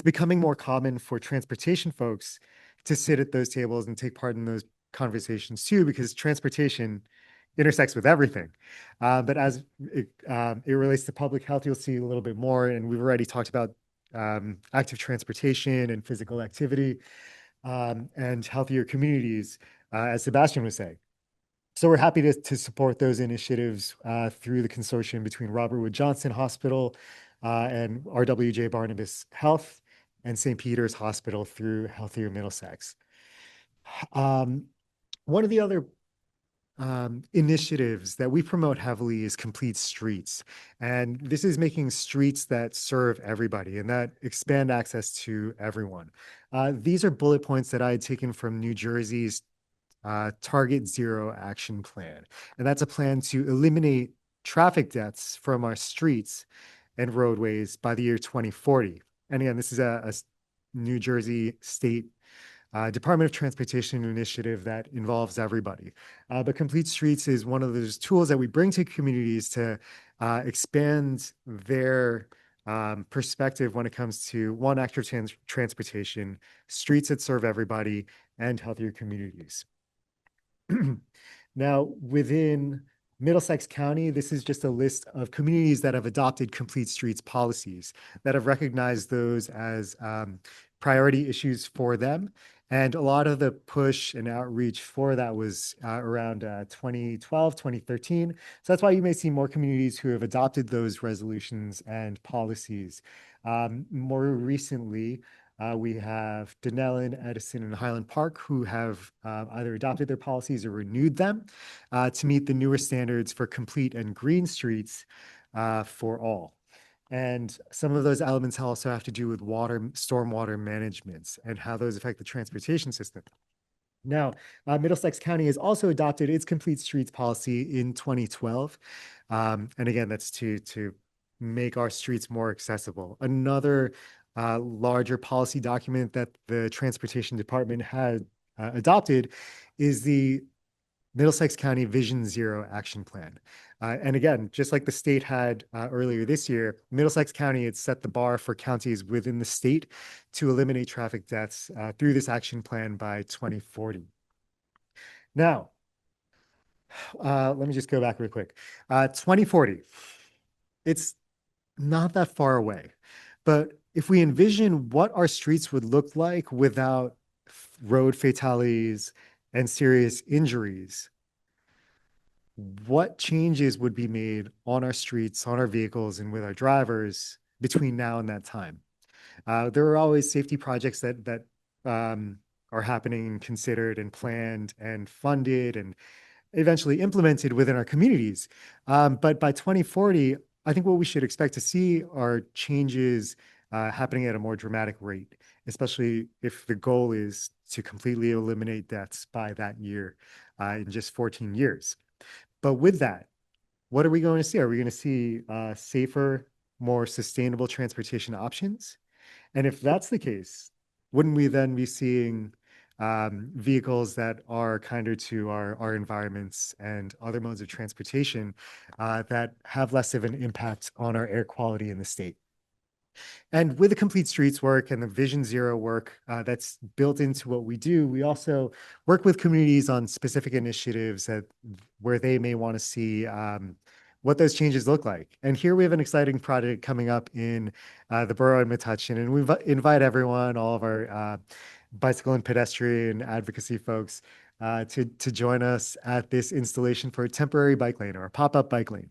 Speaker 2: becoming more common for transportation folks to sit at those tables and take part in those conversations too, because transportation intersects with everything. But as it relates to public health, you'll see a little bit more. And we've already talked about active transportation and physical activity and healthier communities, as Sebastian was saying. So we're happy to support those initiatives through the consortium between Robert Wood Johnson Hospital and RWJ Barnabas Health and St. Peter's Hospital through Healthier Middlesex. One of the other initiatives that we promote heavily is Complete Streets. And this is making streets that serve everybody and that expand access to everyone. These are bullet points that I had taken from New Jersey's Target Zero Action Plan. And that's a plan to eliminate traffic deaths from our streets and roadways by the year 2040. And again, this is a New Jersey state Department of Transportation initiative that involves everybody. But Complete Streets is one of those tools that we bring to communities to expand their perspective when it comes to one, active transportation, streets that serve everybody, and healthier communities. Now, within Middlesex County, this is just a list of communities that have adopted Complete Streets policies, that have recognized those as priority issues for them. And a lot of the push and outreach for that was around 2012, 2013. So that's why you may see more communities who have adopted those resolutions and policies. More recently, we have Dunellen, Edison, and Highland Park who have either adopted their policies or renewed them to meet the newer standards for complete and green streets for all. And some of those elements also have to do with stormwater management and how those affect the transportation system. Now, Middlesex County has also adopted its Complete Streets policy in 2012. And again, that's to make our streets more accessible. Another larger policy document that the Transportation Department had adopted is the Middlesex County Vision Zero Action Plan. And again, just like the state had earlier this year, Middlesex County had set the bar for counties within the state to eliminate traffic deaths through this action plan by 2040. Now, let me just go back real quick. 2040, it's not that far away. But if we envision what our streets would look like without road fatalities and serious injuries, what changes would be made on our streets, on our vehicles, and with our drivers between now and that time? There are always safety projects that are happening and considered and planned and funded and eventually implemented within our communities. But by 2040, I think what we should expect to see are changes happening at a more dramatic rate, especially if the goal is to completely eliminate deaths by that year in just 14 years. But with that, what are we going to see? Are we going to see safer, more sustainable transportation options? And if that's the case, wouldn't we then be seeing vehicles that are kinder to our environments and other modes of transportation that have less of an impact on our air quality in the state? And with the Complete Streets work and the Vision Zero work that's built into what we do, we also work with communities on specific initiatives where they may want to see what those changes look like. And here we have an exciting project coming up in the borough of Metuchen, and we invite everyone, all of our bicycle and pedestrian advocacy folks, to join us at this installation for a temporary bike lane or a pop-up bike lane.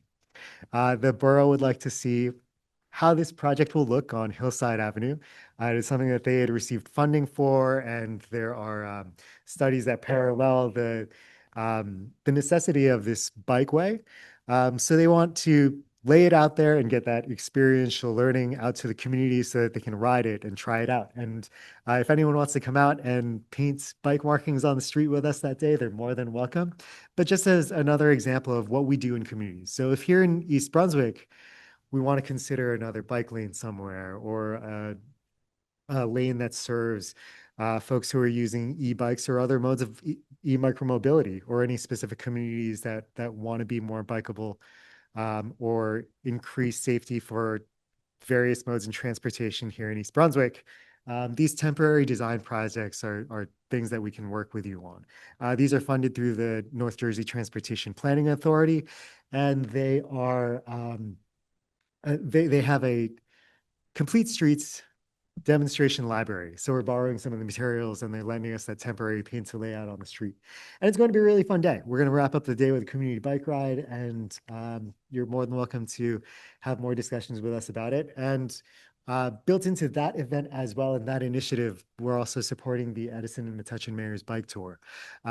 Speaker 2: The borough would like to see how this project will look on Hillside Avenue. It is something that they had received funding for, and there are studies that parallel the necessity of this bikeway. So they want to lay it out there and get that experiential learning out to the community so that they can ride it and try it out. And if anyone wants to come out and paint bike markings on the street with us that day, they're more than welcome. But just as another example of what we do in communities. So if here in East Brunswick, we want to consider another bike lane somewhere or a lane that serves folks who are using e-bikes or other modes of e-micromobility, or any specific communities that want to be more bikeable or increase safety for various modes of transportation here in East Brunswick. These temporary design projects are things that we can work with you on. These are funded through the North Jersey Transportation Planning Authority, and they are they have a Complete Streets demonstration library. So we're borrowing some of the materials and they're lending us that temporary paint to lay out on the street. And it's going to be a really fun day. We're going to wrap up the day with a community bike ride, and you're more than welcome to have more discussions with us about it. And built into that event as well, and that initiative, we're also supporting the Edison and Metuchen Mayor's Bike Tour.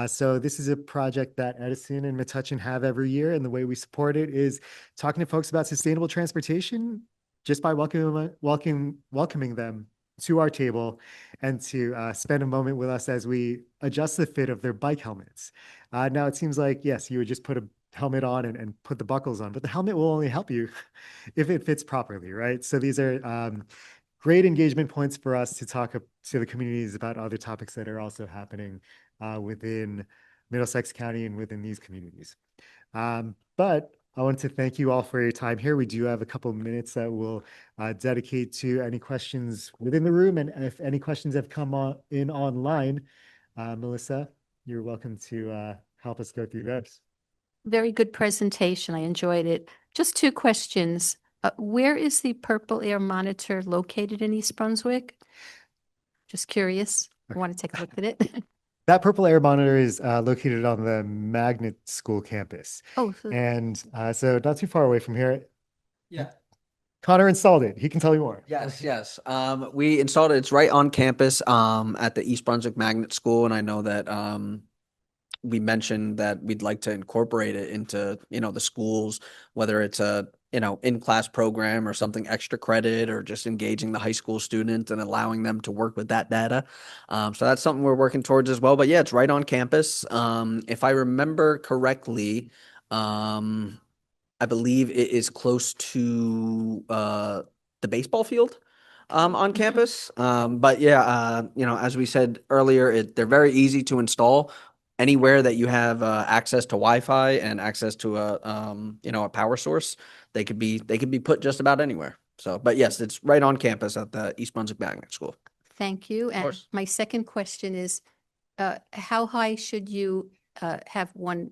Speaker 2: So this is a project that Edison and Metuchen have every year, and the way we support it is talking to folks about sustainable transportation just by welcoming them to our table and to spend a moment with us as we adjust the fit of their bike helmets. Now, it seems like, yes, you would just put a helmet on and put the buckles on, but the helmet will only help you if it fits properly, right? So these are great engagement points for us to talk to the communities about other topics that are also happening within Middlesex County and within these communities. But I want to thank you all for your time here. We do have a couple of minutes that we'll dedicate to any questions within the room. And if any questions have come in online, Melissa, you're welcome to help us go through those.
Speaker 5: Very good presentation. I enjoyed it. Just two questions. Where is the Purple Air Monitor located in East Brunswick? Just curious. I want to take a look at it.
Speaker 2: That Purple Air Monitor is located on the Magnet School campus.
Speaker 5: Oh,
Speaker 2: And so not too far away from here.
Speaker 3: Yeah.
Speaker 2: Connor installed it. He can tell you more.
Speaker 3: Yes, yes. We installed it. It's right on campus at the East Brunswick Magnet School. And I know that we mentioned that we'd like to incorporate it into, the schools, whether it's a, in-class program or something extra credit, or just engaging the high school students and allowing them to work with that data. So that's something we're working towards as well. But yeah, it's right on campus. If I remember correctly, I believe it is close to the baseball field on campus. But yeah, as we said earlier, they're very easy to install. Anywhere that you have access to Wi-Fi and access to a power source, they could be put just about anywhere. So, but yes, it's right on campus at the East Brunswick Magnet School.
Speaker 5: thank you. And
Speaker 3: course.
Speaker 5: my second question is, how high should you have one?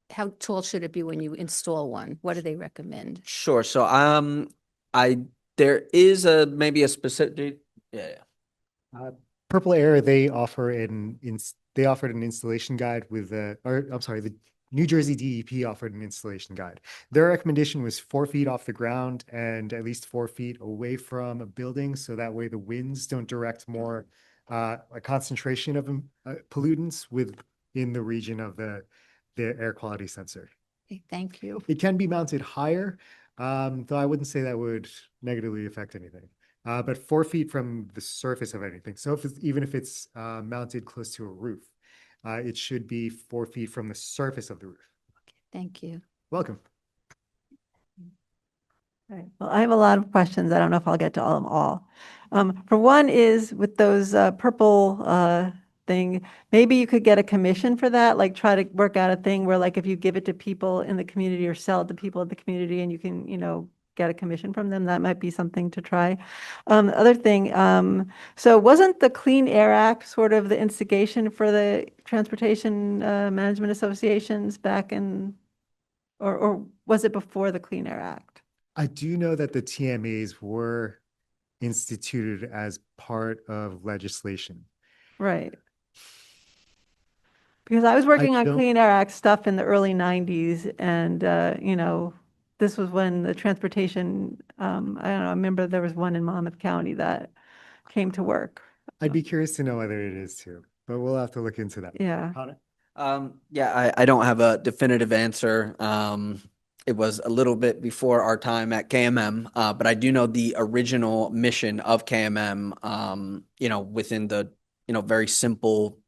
Speaker 5: How tall should it be when you install one? What do they recommend?
Speaker 3: Sure. So, there is maybe a specific, yeah.
Speaker 2: Purple Air, they offered an installation guide the New Jersey DEP offered an installation guide. Their recommendation was 4 feet off the ground and at least 4 feet away from a building, so that way the winds don't direct more a concentration of pollutants within the region of the the air quality sensor.
Speaker 5: Okay, thank you.
Speaker 2: It can be mounted higher, though I wouldn't say that would negatively affect anything. But 4 feet from the surface of anything. So even if it's mounted close to a roof, it should be 4 feet from the surface of the roof.
Speaker 5: Thank you.
Speaker 2: Welcome.
Speaker 6: All right. Well, I have a lot of questions. I don't know if I'll get to all of them all. For one is with those purple thing, maybe you could get a commission for that, like try to work out a thing where like if you give it to people in the community or sell it to people in the community and you can, get a commission from them, that might be something to try. The other thing, so wasn't the Clean Air Act sort of the instigation for the transportation management associations back in, or was it before the Clean Air Act?
Speaker 2: I do know that the TMAs were instituted as part of legislation.
Speaker 6: Right. Because I was working on
Speaker 2: don't-
Speaker 6: Clean Air Act stuff in the early 90s and, this was when the transportation, I don't know, I remember there was one in Monmouth County that came to work.
Speaker 2: I'd be curious to know whether it is too, but we'll have to look into that.
Speaker 6: Yeah.
Speaker 2: Connor?
Speaker 3: Yeah, I don't have a definitive answer. It was a little bit before our time at KMM, but I do know the original mission of KMM, within the, very simple,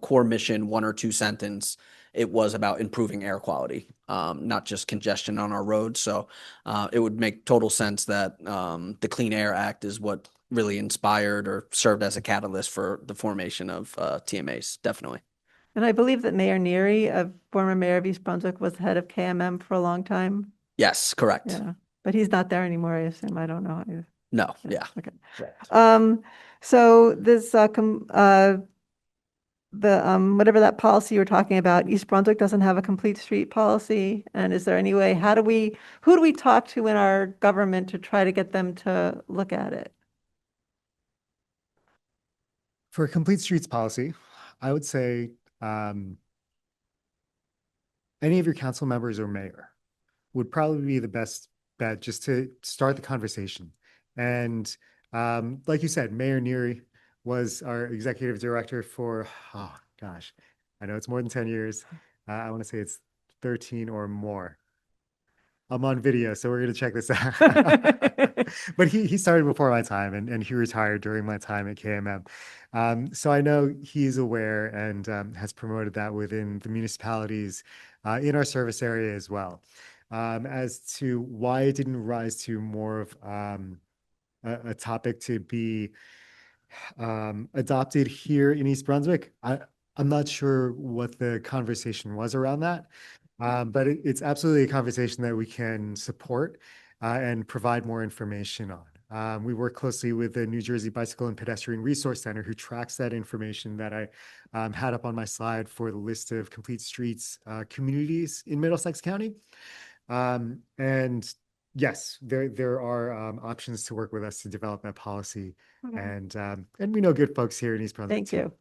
Speaker 3: core mission, 1 or 2 sentence, it was about improving air quality, not just congestion on our roads. So it would make total sense that the Clean Air Act is what really inspired or served as a catalyst for the formation of TMAs, definitely.
Speaker 6: And I believe that Mayor Neary, a former mayor of East Brunswick, was head of KMM for a long time.
Speaker 3: Yes, correct.
Speaker 6: Yeah. But he's not there anymore, I assume. I don't know.
Speaker 3: No, yeah.
Speaker 6: Okay.
Speaker 3: Correct.
Speaker 6: So this, whatever that policy you were talking about, East Brunswick doesn't have a complete street policy. And is there any way, who do we talk to in our government to try to get them to look at it?
Speaker 2: For a complete streets policy, I would say any of your council members or mayor would probably be the best bet just to start the conversation. And like you said, Mayor Neary was our executive director for, oh gosh, I know it's more than 10 years. I want to say it's 13 or more. I'm on video, so we're going to check this out. But he started before my time and he retired during my time at KMM. So I know he's aware and has promoted that within the municipalities in our service area as well. As to why it didn't rise to more of a topic to be adopted here in East Brunswick, I'm not sure what the conversation was around that. But it's absolutely a conversation that we can support and provide more information on. We work closely with the New Jersey Bicycle and Pedestrian Resource Center, who tracks that information that I had up on my slide for the list of complete streets communities in Middlesex County. And yes, there are options to work with us to develop that policy. And we know good folks here in East Brunswick.
Speaker 6: Thank you.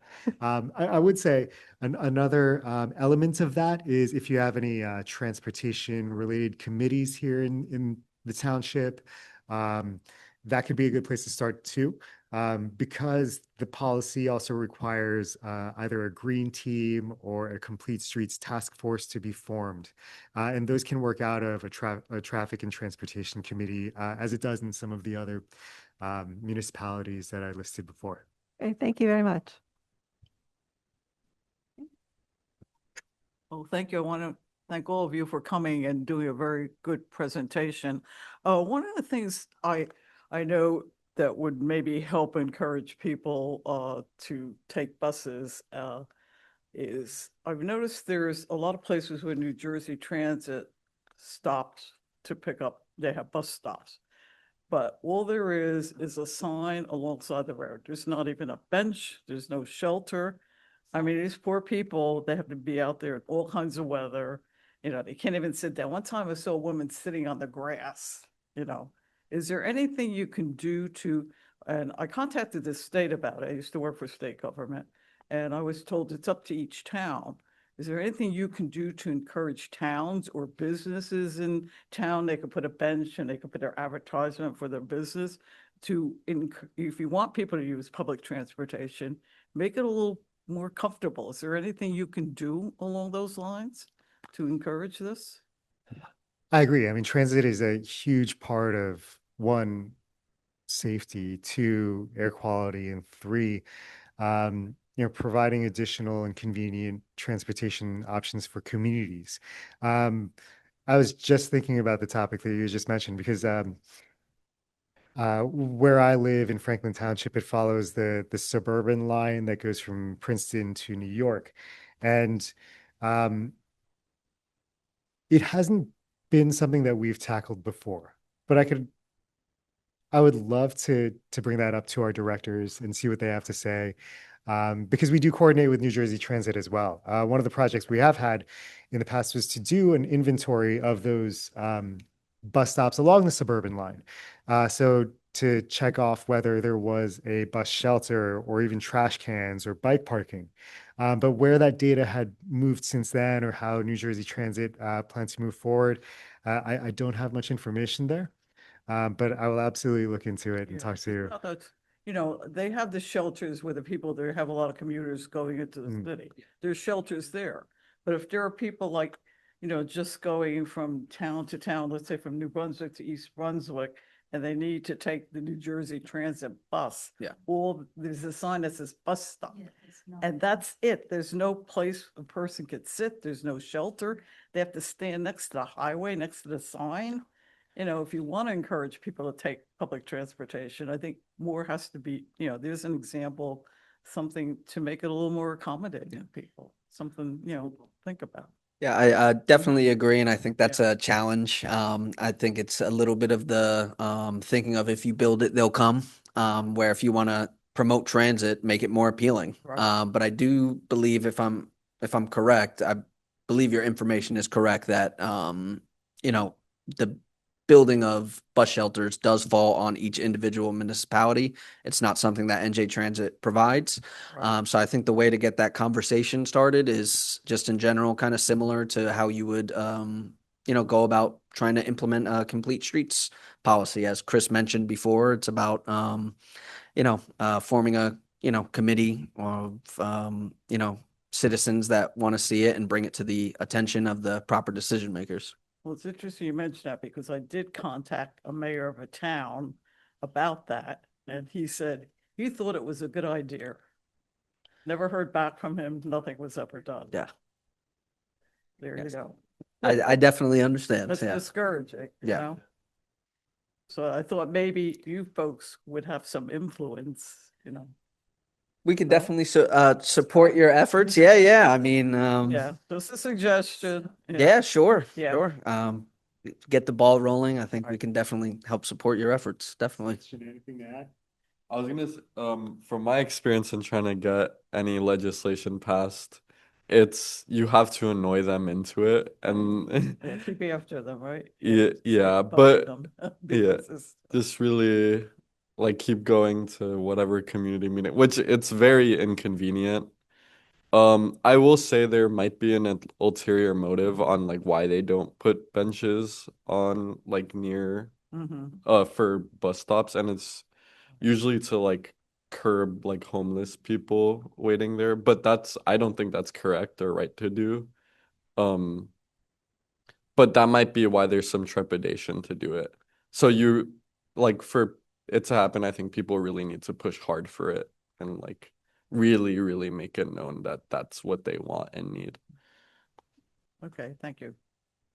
Speaker 2: I would say another element of that is if you have any transportation related committees here in the township, that could be a good place to start too, because the policy also requires either a green team or a complete streets task force to be formed. And those can work out of a traffic and transportation committee, as it does in some of the other municipalities that I listed before.
Speaker 6: Okay, thank you very much.
Speaker 7: Well, thank you. I want to thank all of you for coming and doing a very good presentation. One of the things I know that would maybe help encourage people to take buses is I've noticed there's a lot of places where New Jersey Transit stops to pick up, they have bus stops. But all there is a sign alongside the road. There's not even a bench, there's no shelter. I mean, these poor people, they have to be out there in all kinds of weather. They can't even sit down. One time I saw a woman sitting on the grass, Is there anything you can do and I contacted the state about it. I used to work for state government, and I was told it's up to each town. Is there anything you can do to encourage towns or businesses in town? They could put a bench and they could put their advertisement for their business if you want people to use public transportation, make it a little more comfortable. Is there anything you can do along those lines to encourage this?
Speaker 2: I agree. I mean, transit is a huge part of one, safety, two, air quality, and three, providing additional and convenient transportation options for communities. I was just thinking about the topic that you just mentioned because where I live in Franklin Township, it follows the suburban line that goes from Princeton to New York, and um, it hasn't been something that we've tackled before. But I would love to bring that up to our directors and see what they have to say, because we do coordinate with New Jersey Transit as well. One of the projects we have had in the past was to do an inventory of those bus stops along the suburban line. So to check off whether there was a bus shelter or even trash cans or bike parking. But where that data had moved since then or how New Jersey Transit plans to move forward, I don't have much information there. But I will absolutely look into it and
Speaker 7: Yeah.
Speaker 2: talk to.
Speaker 7: Well, that's, they have the shelters where the people, there have a lot of commuters going into the
Speaker 2: Mm.
Speaker 7: city. There's shelters there. But if there are people like, just going from town to town, let's say from New Brunswick to East Brunswick, and they need to take the New Jersey Transit bus.
Speaker 3: Yeah.
Speaker 7: There's a sign that says bus stop. And that's it. There's no place a person could sit. There's no shelter. They have to stand next to the highway, next to the sign. If you want to encourage people to take public transportation, I think more has to be, there's an example, something to make it a little more accommodating to people, something, think about.
Speaker 3: Yeah, I definitely agree, and I think that's a challenge. I think it's a little bit of the thinking of if you build it, they'll come. Where if you want to promote transit, make it more appealing.
Speaker 7: Right.
Speaker 3: But I do believe, if I'm correct, I believe your information is correct that the building of bus shelters does fall on each individual municipality. It's not something that NJ Transit provides.
Speaker 7: Right.
Speaker 3: So I think the way to get that conversation started is just in general, kind of similar to how you would, go about trying to implement a complete streets policy. As Chris mentioned before, it's about, forming a, committee of, citizens that want to see it and bring it to the attention of the proper decision makers.
Speaker 7: Well, it's interesting you mentioned that because I did contact a mayor of a town about that. And he said he thought it was a good idea. Never heard back from him. Nothing was ever done.
Speaker 3: Yeah.
Speaker 7: There you
Speaker 3: Yes.
Speaker 7: go.
Speaker 3: I definitely understand.
Speaker 7: That's
Speaker 3: Yeah.
Speaker 7: discouraging,
Speaker 3: Yeah.
Speaker 7: So I thought maybe you folks would have some influence,
Speaker 3: We could definitely support your efforts. Yeah. I mean,
Speaker 7: Yeah, just a suggestion.
Speaker 3: yeah, sure.
Speaker 7: Yeah.
Speaker 3: Sure. Get the ball rolling. I think we can definitely help support your efforts. Definitely.
Speaker 2: Anything to add?
Speaker 4: I was gonna, from my experience in trying to get any legislation passed, you have to annoy them into it, and
Speaker 7: Yeah, keep after them, right?
Speaker 4: yeah,
Speaker 7: Start
Speaker 4: but
Speaker 7: bugging them.
Speaker 4: yeah,
Speaker 7: Because it's-
Speaker 4: just really like keep going to whatever community meeting, which it's very inconvenient. I will say there might be an ulterior motive on like why they don't put benches on like near
Speaker 7: Mhm.
Speaker 4: for bus stops, and it's usually to like curb like homeless people waiting there, but I don't think that's correct or right to do. Um, but that might be why there's some trepidation to do it. So for it to happen, I think people really need to push hard for it and like really, really make it known that that's what they want and need.
Speaker 7: Okay, thank you.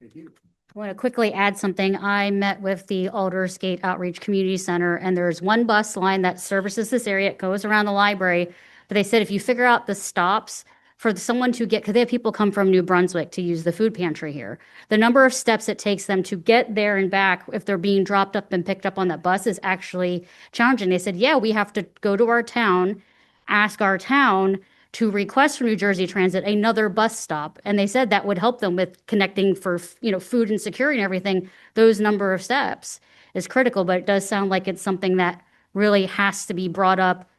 Speaker 1: I want to quickly add something. I met with the Aldersgate Outreach Community Center, and there's one bus line that services this area. It goes around the library. But they said if you figure out the stops for someone to get, because they have people come from New Brunswick to use the food pantry here, the number of steps it takes them to get there and back if they're being dropped up and picked up on that bus is actually challenging. They said, yeah, we have to go to our town, ask our town to request from New Jersey Transit another bus stop. And they said that would help them with connecting for, food and security and everything. Those number of steps is critical, but it does sound like it's something that really has to be brought up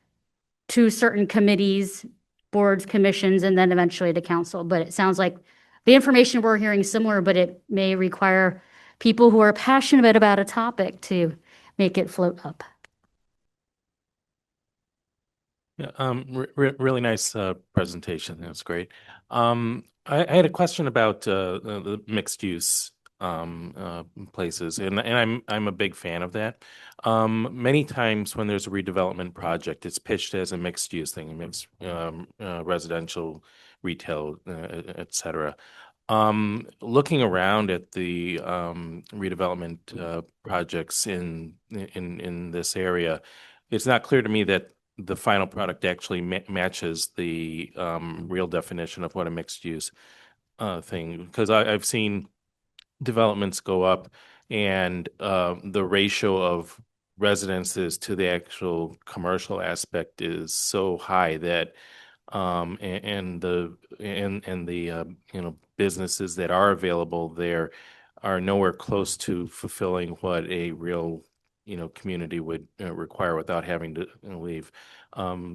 Speaker 1: to certain committees, boards, commissions, and then eventually to council. But it sounds like the information we're hearing is similar, but it may require people who are passionate about a topic to make it float up.
Speaker 8: Yeah, really nice presentation. That's great. I had a question about the mixed use places, and I'm a big fan of that. Many times when there's a redevelopment project, it's pitched as a mixed use thing, mixed residential, retail, et cetera. Looking around at the redevelopment projects in this area, it's not clear to me that the final product actually matches the real definition of what a mixed use thing. Because I've seen developments go up, and the ratio of residences to the actual commercial aspect is so high that and the businesses that are available there are nowhere close to fulfilling what a real community would require without having to leave.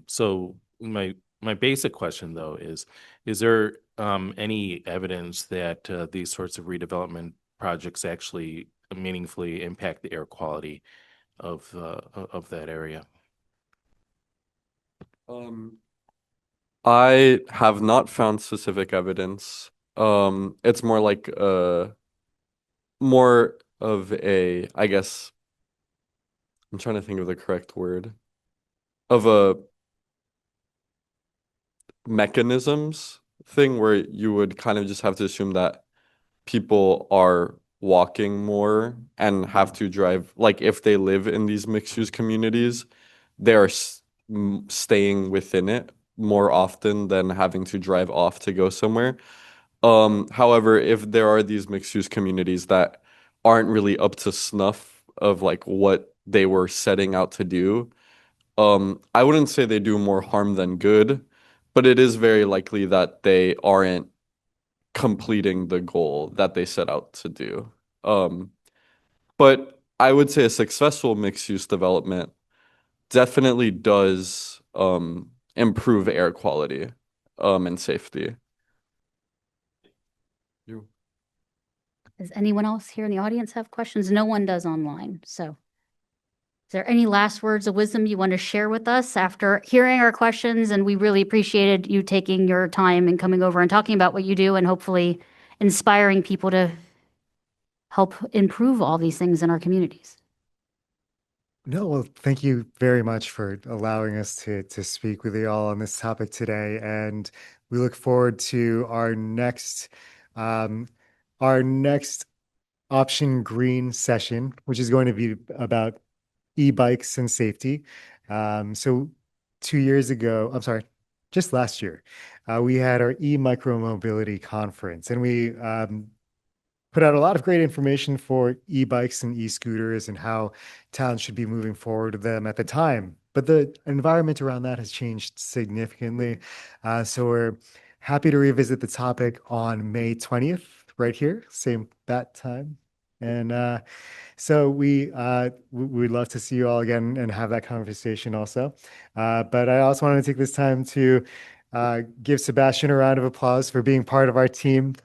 Speaker 8: So my basic question though is there any evidence that these sorts of redevelopment projects actually meaningfully impact the air quality of that area?
Speaker 4: I have not found specific evidence. It's more like more of a, I guess, I'm trying to think of the correct word, of a mechanisms thing where you would kind of just have to assume that people are walking more and have to drive, like if they live in these mixed use communities, they're staying within it more often than having to drive off to go somewhere. However, if there are these mixed use communities that aren't really up to snuff of like what they were setting out to do, I wouldn't say they do more harm than good, but it is very likely that they aren't completing the goal that they set out to do. But I would say a successful mixed use development definitely does improve air quality and safety. You.
Speaker 1: Does anyone else here in the audience have questions? No one does online. So is there any last words of wisdom you want to share with us after hearing our questions? And we really appreciated you taking your time and coming over and talking about what you do and hopefully inspiring people to help improve all these things in our communities.
Speaker 2: No, well, thank you very much for allowing us to speak with you all on this topic today. And we look forward to um, our next option green session, which is going to be about e-bikes and safety. So 2 years ago, I'm sorry, just last year, we had our e-micromobility conference, and we put out a lot of great information for e-bikes and e-scooters and how towns should be moving forward with them at the time. But the environment around that has changed significantly. So we're happy to revisit the topic on May 20th, right here, same bat time. And so we'd love to see you all again and have that conversation also. But I also want to take this time to give Sebastian a round of applause for being part of our team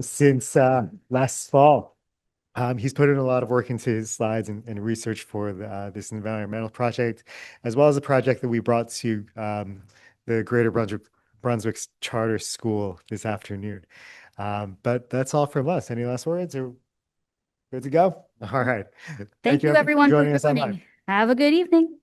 Speaker 2: since last fall. He's put in a lot of work into his slides and research for this environmental project, as well as a project that we brought to the Greater Brunswick's Charter School this afternoon. But that's all from us. Any last words or good to go? All right.
Speaker 1: Thank you, everyone, for
Speaker 2: joining us online.
Speaker 1: joining. Have a good evening.